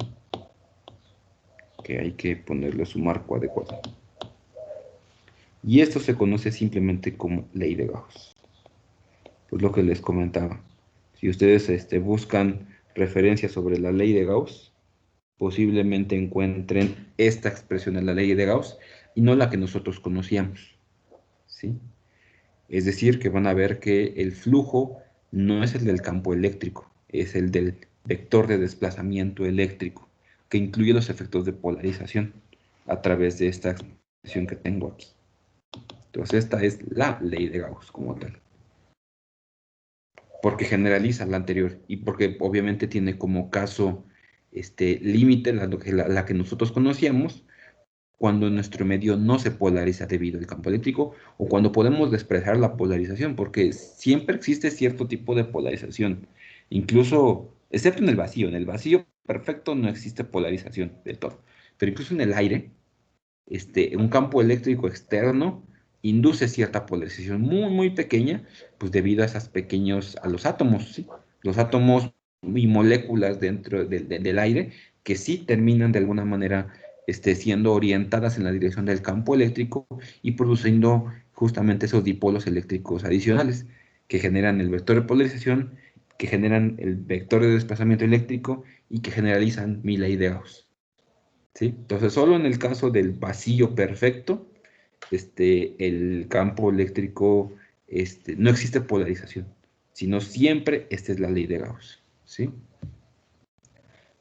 que hay que ponerle su marco adecuado. Y esto se conoce simplemente como ley de Gauss. Pues lo que les comentaba. Si ustedes buscan referencias sobre la ley de Gauss, posiblemente encuentren esta expresión en la ley de Gauss y no la que nosotros conocíamos, ¿sí? Es decir, que van a ver que el flujo no es el del campo eléctrico, es el del vector de desplazamiento eléctrico, que incluye los efectos de polarización a través de esta expresión que tengo aquí. Entonces esta es la ley de Gauss como tal. Porque generaliza la anterior y porque obviamente tiene como caso límite la que nosotros conocíamos cuando nuestro medio no se polariza debido al campo eléctrico o cuando podemos despreciar la polarización, porque siempre existe cierto tipo de polarización, incluso, excepto en el vacío perfecto no existe polarización del todo, pero incluso en el aire, un campo eléctrico externo induce cierta polarización muy, muy pequeña, pues debido a a los átomos, ¿sí? Los átomos y moléculas dentro del aire que sí terminan de alguna manera siendo orientadas en la dirección del campo eléctrico y produciendo justamente esos dipolos eléctricos adicionales que generan el vector de polarización, que generan el vector de desplazamiento eléctrico y que generalizan mi ley de Gauss. ¿Sí? Entonces, solo en el caso del vacío perfecto, el campo eléctrico, no existe polarización, sino siempre esta es la ley de Gauss, ¿sí?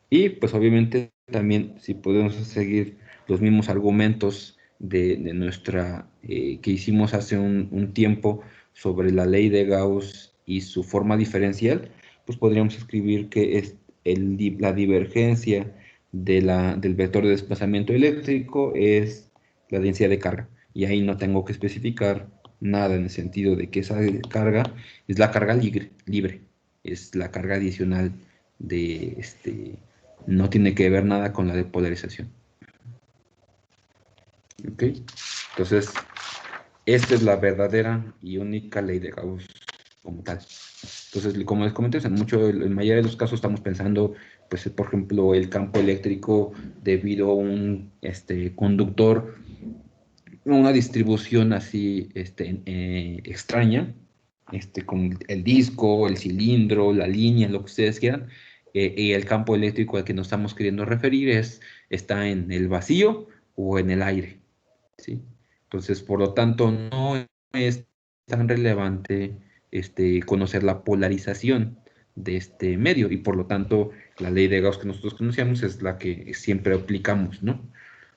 Y pues obviamente también si podemos seguir los mismos argumentos de nuestra, que hicimos hace un tiempo sobre la ley de Gauss y su forma diferencial, pues podríamos escribir que es la divergencia del vector de desplazamiento eléctrico es la densidad de carga. Y ahí no tengo que especificar nada en el sentido de que esa carga es la carga libre, es la carga adicional de no tiene que ver nada con la depolarización. ¿Ok? Entonces, Esta es la verdadera y única ley de Gauss como tal. Entonces, como les comenté, en mayoría de los casos estamos pensando, pues, por ejemplo, el campo eléctrico debido a un conductor, una distribución así extraña, con el disco, el cilindro, la línea, lo que ustedes quieran, y el campo eléctrico al que nos estamos queriendo referir está en el vacío o en el aire, ¿sí? Entonces, por lo tanto, no es tan relevante conocer la polarización de este medio y por lo tanto la ley de Gauss que nosotros conocíamos es la que siempre aplicamos, ¿no?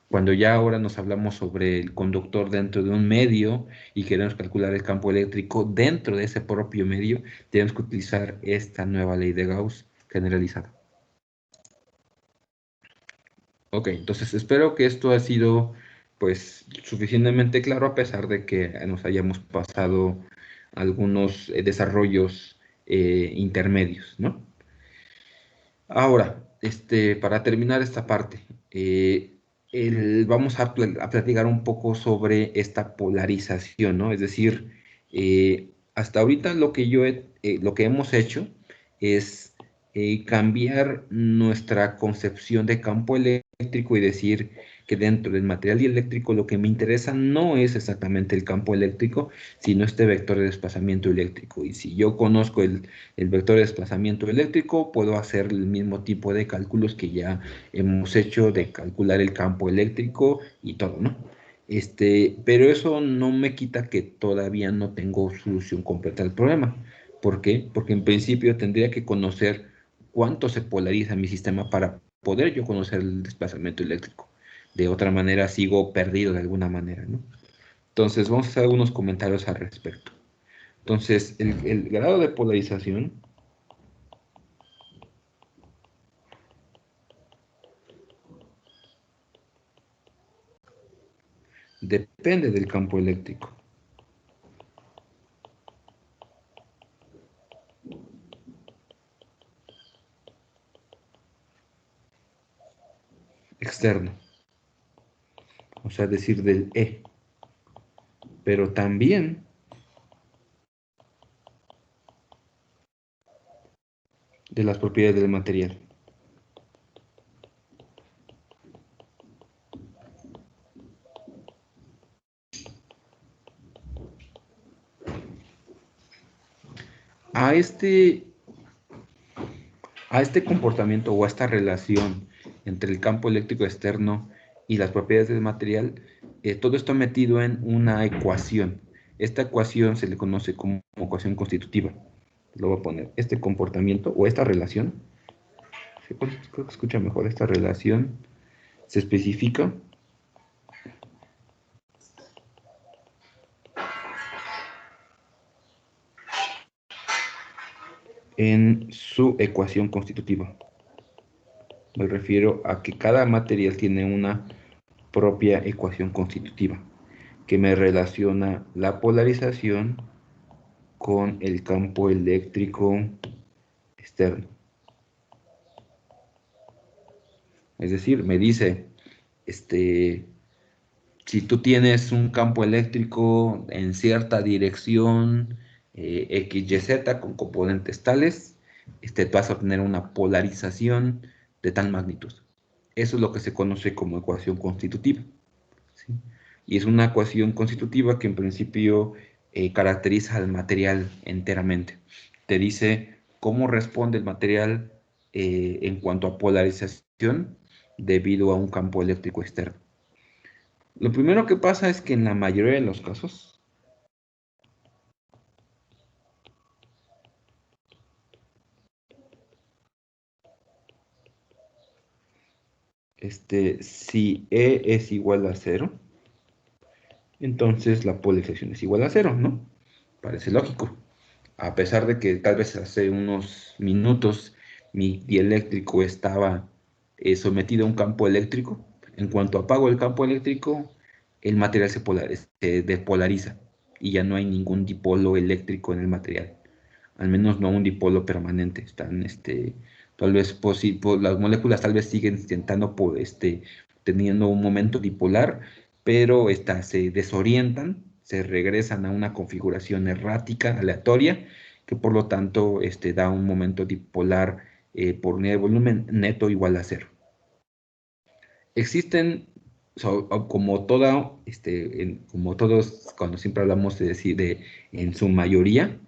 Cuando ya ahora nos hablamos sobre el conductor dentro de un medio y queremos calcular el campo eléctrico dentro de ese propio medio, tenemos que utilizar esta nueva ley de Gauss generalizada. Ok, entonces espero que esto ha sido pues suficientemente claro a pesar de que nos hayamos pasado algunos desarrollos intermedios, ¿no? Ahora, para terminar esta parte, vamos a platicar un poco sobre esta polarización, ¿no? Es decir, hasta ahorita lo que hemos hecho es cambiar nuestra concepción de campo eléctrico y decir que dentro del material dieléctrico lo que me interesa no es exactamente el campo eléctrico, sino este vector de desplazamiento eléctrico. Y si yo conozco el vector de desplazamiento eléctrico, puedo hacer el mismo tipo de cálculos que ya hemos hecho de calcular el campo eléctrico y todo, ¿no? Pero eso no me quita que todavía no tengo solución completa al problema. ¿Por qué? Porque en principio tendría que conocer cuánto se polariza mi sistema para poder yo conocer el desplazamiento eléctrico. De otra manera sigo perdido de alguna manera, ¿no? Entonces vamos a hacer algunos comentarios al respecto. Entonces, el grado de polarización depende del campo eléctrico. Externo, o sea, decir del E, pero también de las propiedades del material. A este comportamiento o a esta relación entre el campo eléctrico externo y las propiedades del material, todo esto metido en una ecuación. Esta ecuación se le conoce como ecuación constitutiva. Lo voy a poner. Este comportamiento o esta relación, creo que escucha mejor, esta relación se especifica en su ecuación constitutiva. Me refiero a que cada material tiene una propia ecuación constitutiva que me relaciona la polarización con el campo eléctrico externo. Es decir, me dice, si tú tienes un campo eléctrico en cierta dirección, X, Y, Z, con componentes tales, tú vas a obtener una polarización de tal magnitud. Eso es lo que se conoce como ecuación constitutiva, ¿sí? Y es una ecuación constitutiva que en principio caracteriza al material enteramente. Te dice cómo responde el material en cuanto a polarización debido a un campo eléctrico externo. Lo primero que pasa es que en la mayoría de los casos, si E es igual a 0, entonces la polarización es igual a 0, ¿no? Parece lógico. A pesar de que tal vez hace unos minutos mi dieléctrico estaba sometido a un campo eléctrico, en cuanto apago el campo eléctrico, el material se despolariza y ya no hay ningún dipolo eléctrico en el material. Al menos no un dipolo permanente. Están, tal vez, las moléculas tal vez siguen teniendo un momento dipolar, pero se desorientan, se regresan a una configuración errática, aleatoria, que por lo tanto da un momento dipolar por unidad de volumen neto igual a cero. Existen, como como todos, cuando siempre hablamos de decir en su mayoría,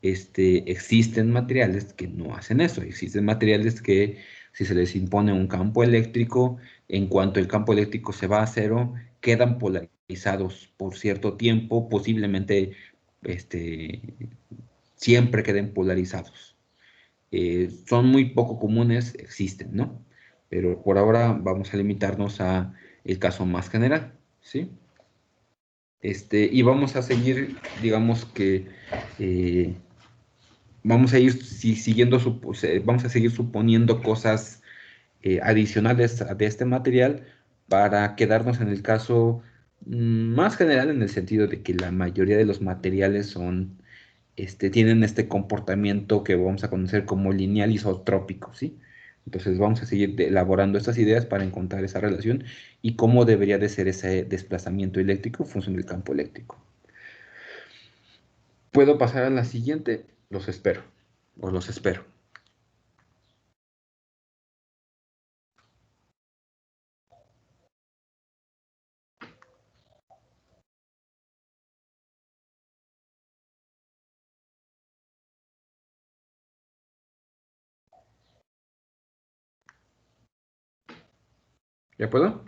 existen materiales que no hacen eso. Existen materiales que si se les impone un campo eléctrico, en cuanto el campo eléctrico se va a cero, quedan polarizados por cierto tiempo, posiblemente siempre queden polarizados. Son muy poco comunes, existen, ¿no? Pero por ahora vamos a limitarnos a el caso más general, ¿sí? Y vamos a seguir, digamos que vamos a ir vamos a seguir suponiendo cosas adicionales de este material para quedarnos en el caso más general, en el sentido de que la mayoría de los materiales tienen este comportamiento que vamos a conocer como lineal isotrópico, ¿sí? Entonces vamos a seguir elaborando estas ideas para encontrar esa relación y cómo debería de ser ese desplazamiento eléctrico en función del campo eléctrico. ¿Puedo pasar a la siguiente? Los espero. ¿Ya puedo?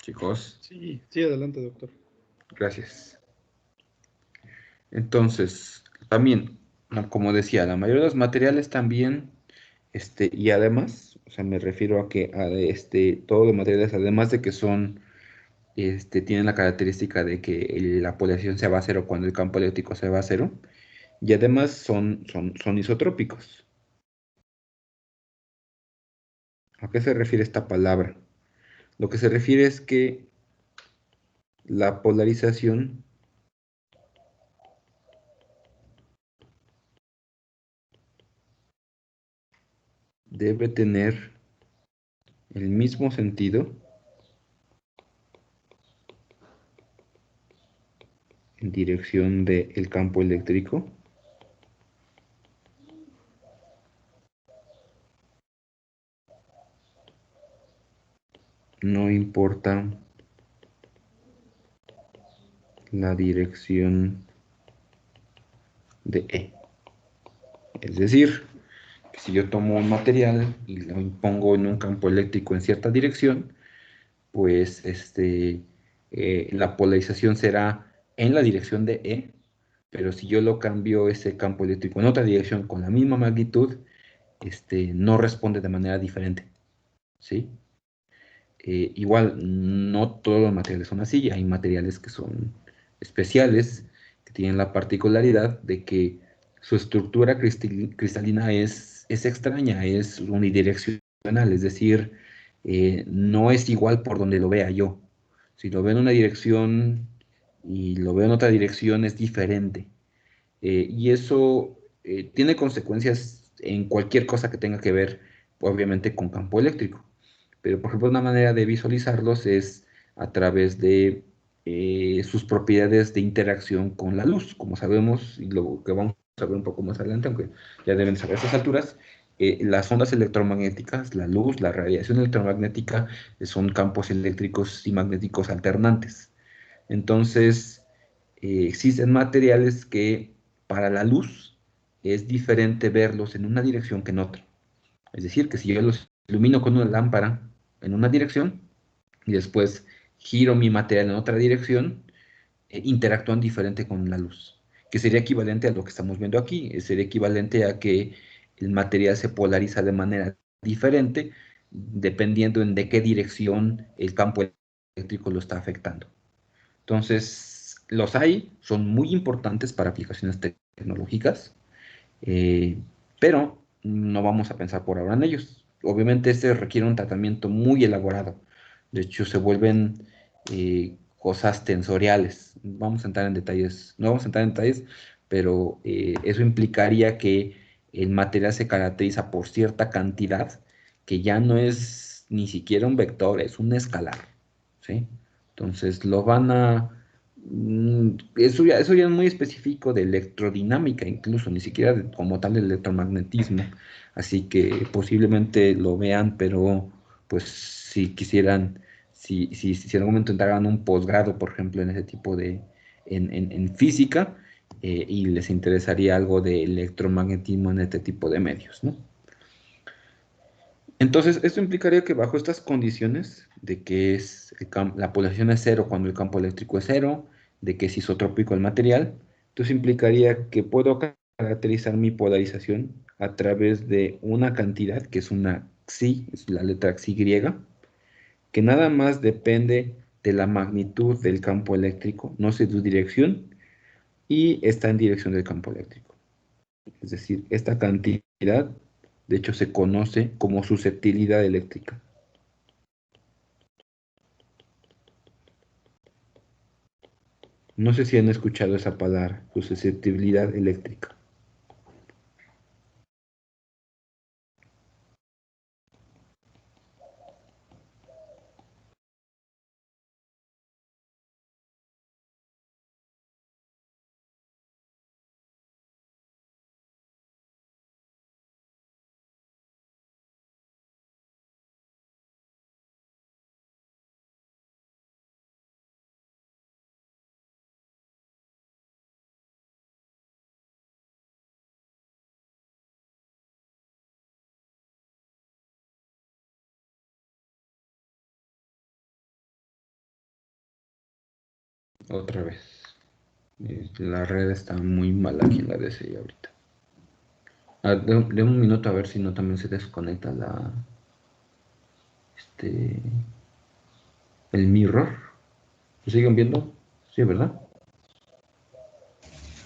Chicos, Sí, sí, adelante, doctor. gracias. Entonces, también, como decía, la mayoría de los materiales también, y además, o sea, me refiero a que todos los materiales, además de que tienen la característica de que la polarización se va a cero cuando el campo eléctrico se va a cero, y además son isotrópicos. ¿A qué se refiere esta palabra? Lo que se refiere es que la polarización debe tener el mismo sentido en dirección del campo eléctrico no importa la dirección de E. Es decir, que si yo tomo un material y lo impongo en un campo eléctrico en cierta dirección, pues la polarización será en la dirección de E, pero si yo lo cambio ese campo eléctrico en otra dirección con la misma magnitud, no responde de manera diferente, ¿sí? Igual, no todos los materiales son así, hay materiales que son especiales, que tienen la particularidad de que su estructura cristalina es extraña, es unidireccional, es decir, no es igual por donde lo vea yo. Si lo veo en una dirección y lo veo en otra dirección es diferente. Y eso tiene consecuencias en cualquier cosa que tenga que ver, obviamente, con campo eléctrico. Pero, por ejemplo, una manera de visualizarlos es a través de sus propiedades de interacción con la luz. Como sabemos, y lo que vamos a ver un poco más adelante, aunque ya deben saber a estas alturas, las ondas electromagnéticas, la luz, la radiación electromagnética, son campos eléctricos y magnéticos alternantes. Entonces, existen materiales que para la luz es diferente verlos en una dirección que en otra. Es decir, que si yo los ilumino con una lámpara en una dirección y después giro mi material en otra dirección, interactúan diferente con la luz, que sería equivalente a lo que estamos viendo aquí, sería equivalente a que el material se polariza de manera diferente dependiendo en de qué dirección el campo eléctrico lo está afectando. Entonces, los hay, son muy importantes para aplicaciones tecnológicas, pero no vamos a pensar por ahora en ellos. Obviamente este requiere un tratamiento muy elaborado. De hecho, se vuelven cosas tensoriales. Vamos a entrar en detalles, no vamos a entrar en detalles, pero eso implicaría que el material se caracteriza por cierta cantidad que ya no es ni siquiera un vector, es un escalar, ¿sí? Entonces lo van a... eso ya es muy específico de electrodinámica, incluso, ni siquiera como tal de electromagnetismo. Así que posiblemente lo vean, pero pues si quisieran, si en algún momento entraran un posgrado, por ejemplo, en ese tipo de, en física, y les interesaría algo de electromagnetismo en este tipo de medios, ¿no? Entonces, esto implicaría que bajo estas condiciones de que la polarización es cero cuando el campo eléctrico es cero, de que es isotrópico el material, entonces implicaría que puedo caracterizar mi polarización a través de una cantidad que es una xi, es la letra xi griega, que nada más depende de la magnitud del campo eléctrico, no sé su dirección, y está en dirección del campo eléctrico. Es decir, esta cantidad, de hecho, se conoce como susceptibilidad eléctrica. No sé si han escuchado esa palabra, susceptibilidad eléctrica. Otra vez. La red está muy mal aquí en la DCI ahorita. De un minuto a ver si no también se desconecta este, el mirror. ¿Lo siguen viendo? Sí, ¿verdad?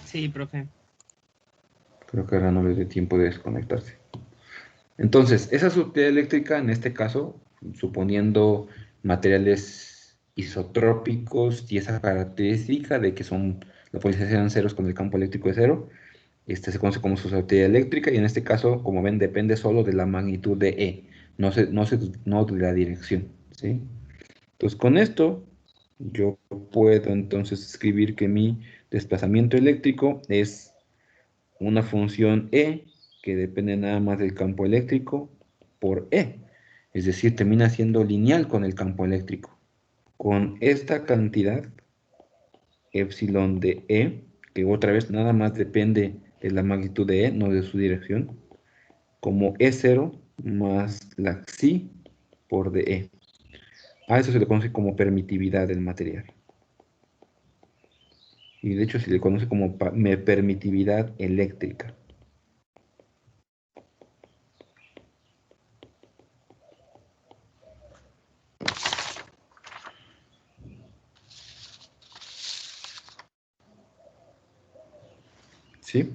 Sí, profe. Creo que ahora no les dé tiempo de desconectarse. Entonces, esa sutilidad eléctrica, en este caso, suponiendo materiales isotrópicos y esa característica de que la polarización ceros con el campo eléctrico de cero, se conoce como susceptibilidad eléctrica y en este caso, como ven, depende solo de la magnitud de E, no de la dirección, ¿sí? Entonces, con esto, yo puedo entonces escribir que mi desplazamiento eléctrico es una función E que depende nada más del campo eléctrico por E. Es decir, termina siendo lineal con el campo eléctrico. Con esta cantidad, epsilon de E, que otra vez nada más depende de la magnitud de E, no de su dirección, como E0 más la xi por dE. A eso se le conoce como permitividad del material. Y de hecho se le conoce como permitividad eléctrica. ¿Sí?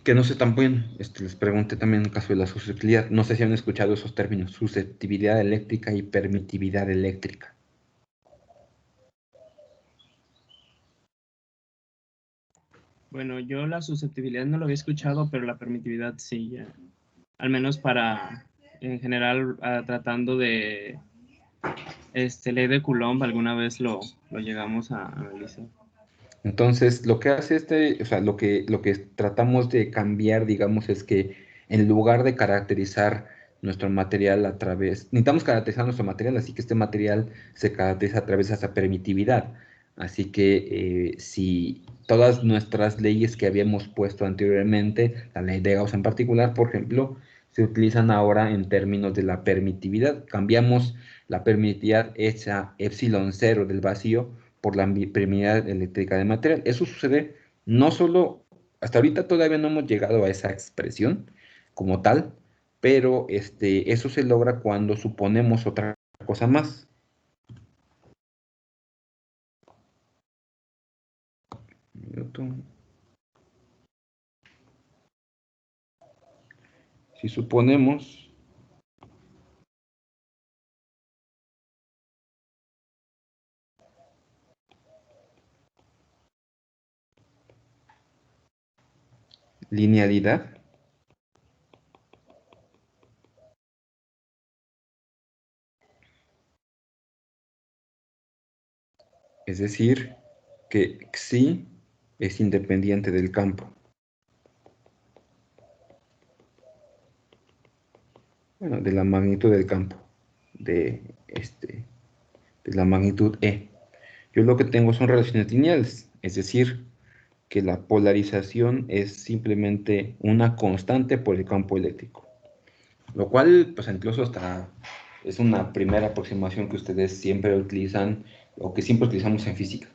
Que no sé también, les pregunté también en el caso de la susceptibilidad, no sé si han escuchado esos términos, susceptibilidad eléctrica y permitividad eléctrica. Bueno, yo la susceptibilidad no lo había escuchado, pero la permitividad sí, ya. Al menos para, en general, tratando de ley de Coulomb, alguna vez lo llegamos a analizar. Entonces, lo que hace o sea, lo que tratamos de cambiar, digamos, es que en lugar de caracterizar nuestro material necesitamos caracterizar nuestro material, así que este material se caracteriza a través de esa permitividad. Así que si todas nuestras leyes que habíamos puesto anteriormente, la ley de Gauss en particular, por ejemplo, se utilizan ahora en términos de la permitividad. Cambiamos la permitividad hecha epsilon cero del vacío por la permeabilidad eléctrica del material. Eso sucede no solo, hasta ahorita todavía no hemos llegado a esa expresión como tal, pero eso se logra cuando suponemos otra cosa más. Si suponemos linealidad. Es decir, que Xi es independiente del campo. Bueno, de la magnitud del campo, de la magnitud E. Yo lo que tengo son relaciones lineales, es decir, que la polarización es simplemente una constante por el campo eléctrico. Lo cual, pues incluso hasta es una primera aproximación que ustedes siempre utilizan o que siempre utilizamos en física.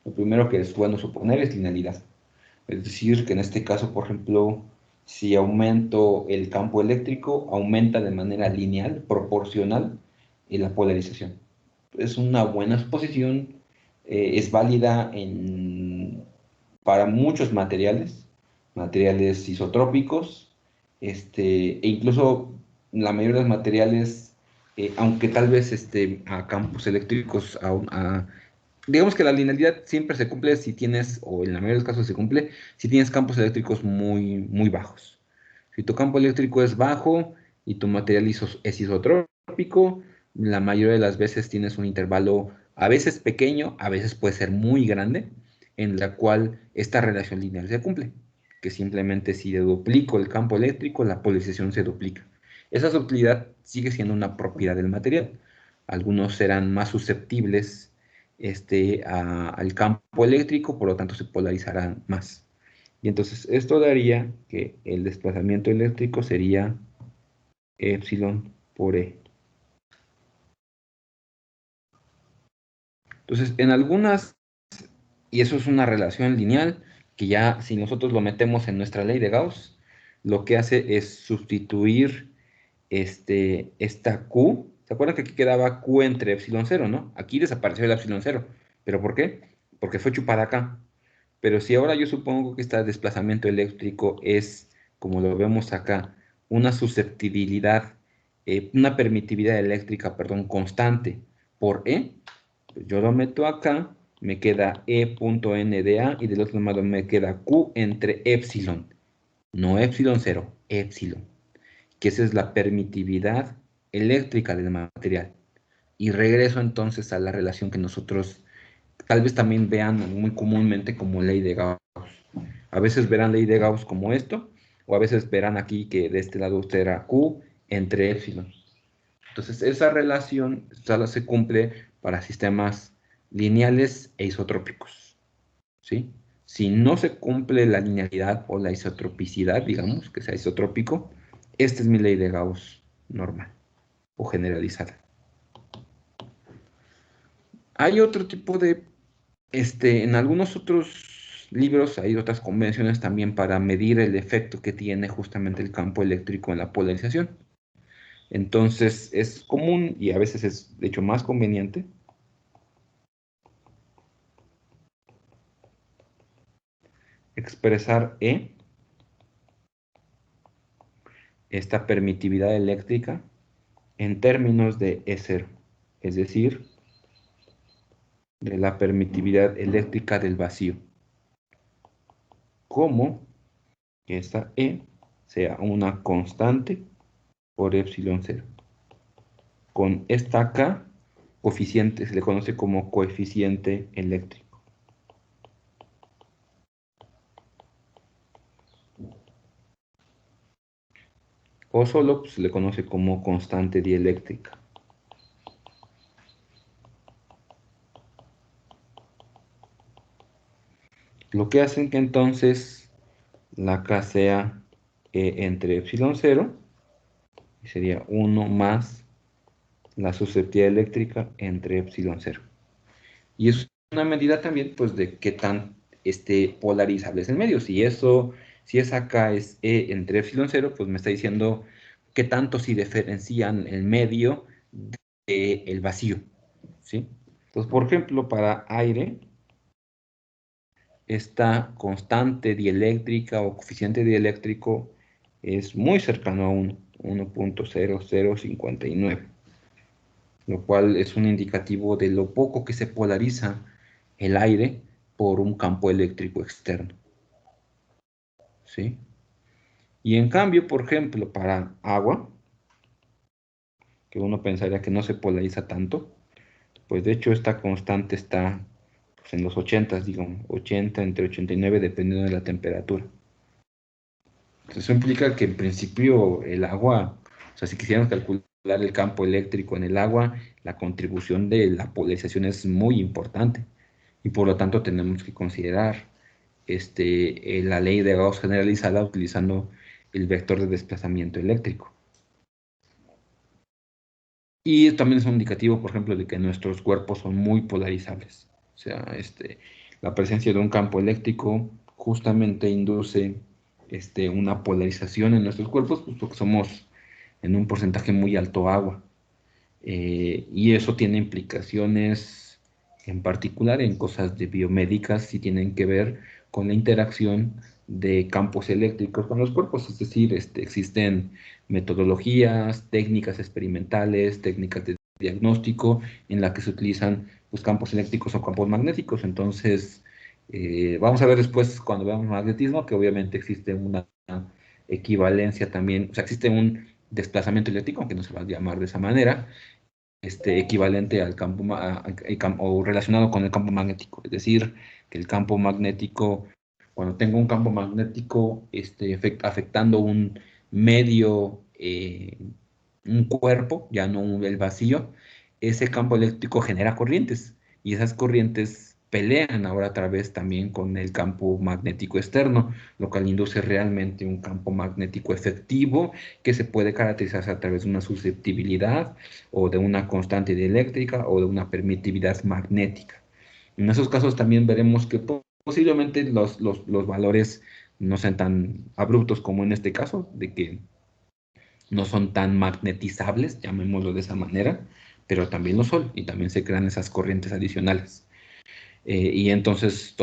Lo primero que es bueno suponer es linealidad. Es decir, que en este caso, por ejemplo, si aumento el campo eléctrico, aumenta de manera lineal, proporcional, la polarización. Es una buena suposición, es válida para muchos materiales, materiales isotrópicos, e incluso la mayoría de los materiales, aunque tal vez a campos eléctricos, digamos que la linealidad siempre se cumple si tienes, o en la mayoría de los casos se cumple, si tienes campos eléctricos muy, muy bajos. Si tu campo eléctrico es bajo y tu material es isotrópico, la mayoría de las veces tienes un intervalo a veces pequeño, a veces puede ser muy grande, en la cual esta relación lineal se cumple, que simplemente si duplico el campo eléctrico, la polarización se duplica. Esa subtilidad sigue siendo una propiedad del material. Algunos serán más susceptibles al campo eléctrico, por lo tanto se polarizarán más. Y entonces esto daría que el desplazamiento eléctrico sería epsilon por E. Entonces, en algunas, y eso es una relación lineal, que ya si nosotros lo metemos en nuestra ley de Gauss, lo que hace es sustituir esta Q. ¿Se acuerdan que aquí quedaba Q entre epsilon 0, no? Aquí desapareció el epsilon 0. ¿Pero por qué? Porque fue chupada acá. Pero si ahora yo supongo que este desplazamiento eléctrico es, como lo vemos acá, una susceptibilidad, una permitividad eléctrica, perdón, constante por E, pues yo lo meto acá, me queda E.N de A y del otro lado me queda Q entre epsilon, no epsilon 0, epsilon, que esa es la permitividad eléctrica del material. Y regreso entonces a la relación que nosotros tal vez también vean muy comúnmente como ley de Gauss. A veces verán ley de Gauss como esto, o a veces verán aquí que de este lado usted era Q entre epsilon. Entonces esa relación solo se cumple para sistemas lineales e isotrópicos, ¿sí? Si no se cumple la linealidad o la isotropicidad, digamos, que sea isotrópico, esta es mi ley de Gauss normal o generalizada. Hay otro tipo de, en algunos otros libros hay otras convenciones también para medir el efecto que tiene justamente el campo eléctrico en la polarización. Entonces es común y a veces es de hecho más conveniente expresar E, esta permitividad eléctrica, en términos de E0, es decir, de la permitividad eléctrica del vacío, como que esta E sea una constante por epsilon 0. Con esta K, coeficiente, se le conoce como coeficiente eléctrico. O solo se le conoce como constante dieléctrica. Lo que hacen que entonces la K sea entre epsilon 0, y sería 1 más la susceptibilidad eléctrica entre epsilon 0. Y es una medida también pues de qué tan polarizable es el medio. Si esa K es E entre epsilon 0, pues me está diciendo qué tanto si diferencian el medio del vacío, ¿sí? Entonces, por ejemplo, para aire, esta constante dieléctrica o coeficiente dieléctrico es muy cercano a 1.0059, lo cual es un indicativo de lo poco que se polariza el aire por un campo eléctrico externo, ¿sí? Y en cambio, por ejemplo, para agua, que uno pensaría que no se polariza tanto, pues de hecho esta constante está pues, en los 80, digamos, 80 entre 89 dependiendo de la temperatura. Entonces, eso implica que en principio el agua, o sea, si quisiéramos calcular el campo eléctrico en el agua, la contribución de la polarización es muy importante y por lo tanto tenemos que considerar la ley de Gauss generalizada utilizando el vector de desplazamiento eléctrico. Y también es un indicativo, por ejemplo, de que nuestros cuerpos son muy polarizables. O sea, la presencia de un campo eléctrico justamente induce una polarización en nuestros cuerpos, pues porque somos en un porcentaje muy alto agua. Y eso tiene implicaciones en particular en cosas de biomédicas y tienen que ver con la interacción de campos eléctricos con los cuerpos, es decir, existen metodologías, técnicas experimentales, técnicas de diagnóstico en las que se utilizan pues, campos eléctricos o campos magnéticos. Entonces, vamos a ver después cuando veamos magnetismo que obviamente existe una equivalencia también, o sea, existe un desplazamiento eléctrico, aunque no se va a llamar de esa manera, equivalente al o relacionado con el campo magnético. Es decir, que el campo magnético, cuando tengo un campo magnético afectando un medio, un cuerpo, ya no el vacío, ese campo eléctrico genera corrientes y esas corrientes pelean ahora a través también con el campo magnético externo, lo cual induce realmente un campo magnético efectivo que se puede caracterizar a través de una susceptibilidad o de una constante dieléctrica o de una permitividad magnética. En esos casos también veremos que posiblemente los valores no sean tan abruptos como en este caso, de que no son tan magnetizables, llamémoslo de esa manera, pero también lo son y también se crean esas corrientes adicionales. Y entonces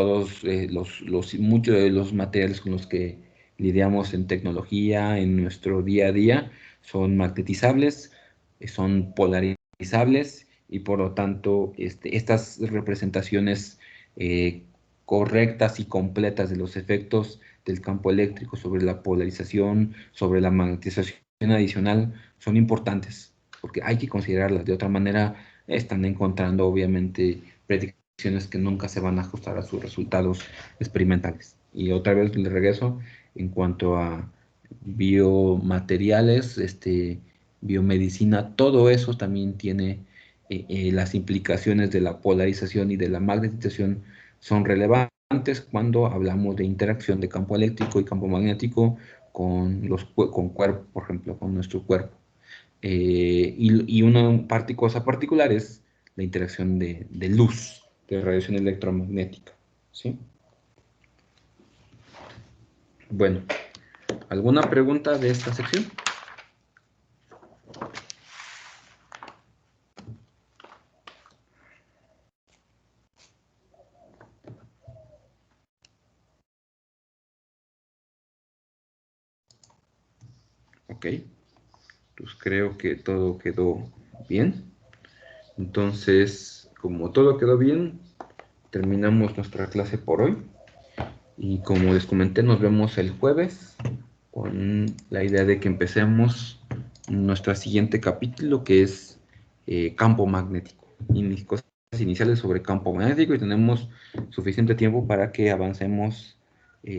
muchos de los materiales con los que lidiamos en tecnología, en nuestro día a día, son magnetizables, son polarizables y por lo tanto estas representaciones eh, correctas y completas de los efectos del campo eléctrico sobre la polarización, sobre la magnetización adicional, son importantes porque hay que considerarlas. De otra manera, están encontrando obviamente predicciones que nunca se van a ajustar a sus resultados experimentales. Y otra vez le regreso en cuanto a biomateriales, biomedicina, todo eso también tiene las implicaciones de la polarización y de la magnetización son relevantes cuando hablamos de interacción de campo eléctrico y campo magnético con cuerpo, por ejemplo, con nuestro cuerpo. Y una cosa particular es la interacción de luz, de radiación electromagnética. ¿Sí? Bueno, ¿alguna pregunta de esta sección? Ok, pues creo que todo quedó bien. Entonces, como todo quedó bien, terminamos nuestra clase por hoy. Y como les comenté, nos vemos el jueves con la idea de que empecemos nuestro siguiente capítulo, que es campo magnético. Y cosas iniciales sobre campo magnético, y tenemos suficiente tiempo para que avancemos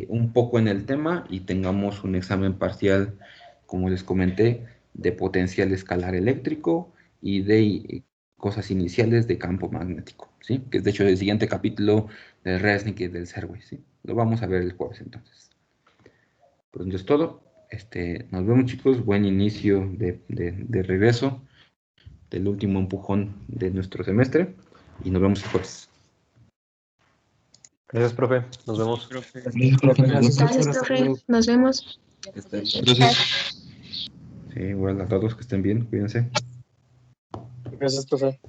un poco en el tema y tengamos un examen parcial, como les comenté, de potencial escalar eléctrico y de cosas iniciales de campo magnético, ¿sí? Que es de hecho el siguiente capítulo del Resnick y del Serway, ¿sí? Lo vamos a ver el jueves entonces. Pues entonces todo. Nos vemos, chicos. Buen inicio de regreso del último empujón de nuestro semestre y nos vemos el jueves. Gracias, profe. Nos vemos. Profe. Gracias, profe. Nos vemos. Sí, igual a todos que estén bien, cuídense. Gracias, profe.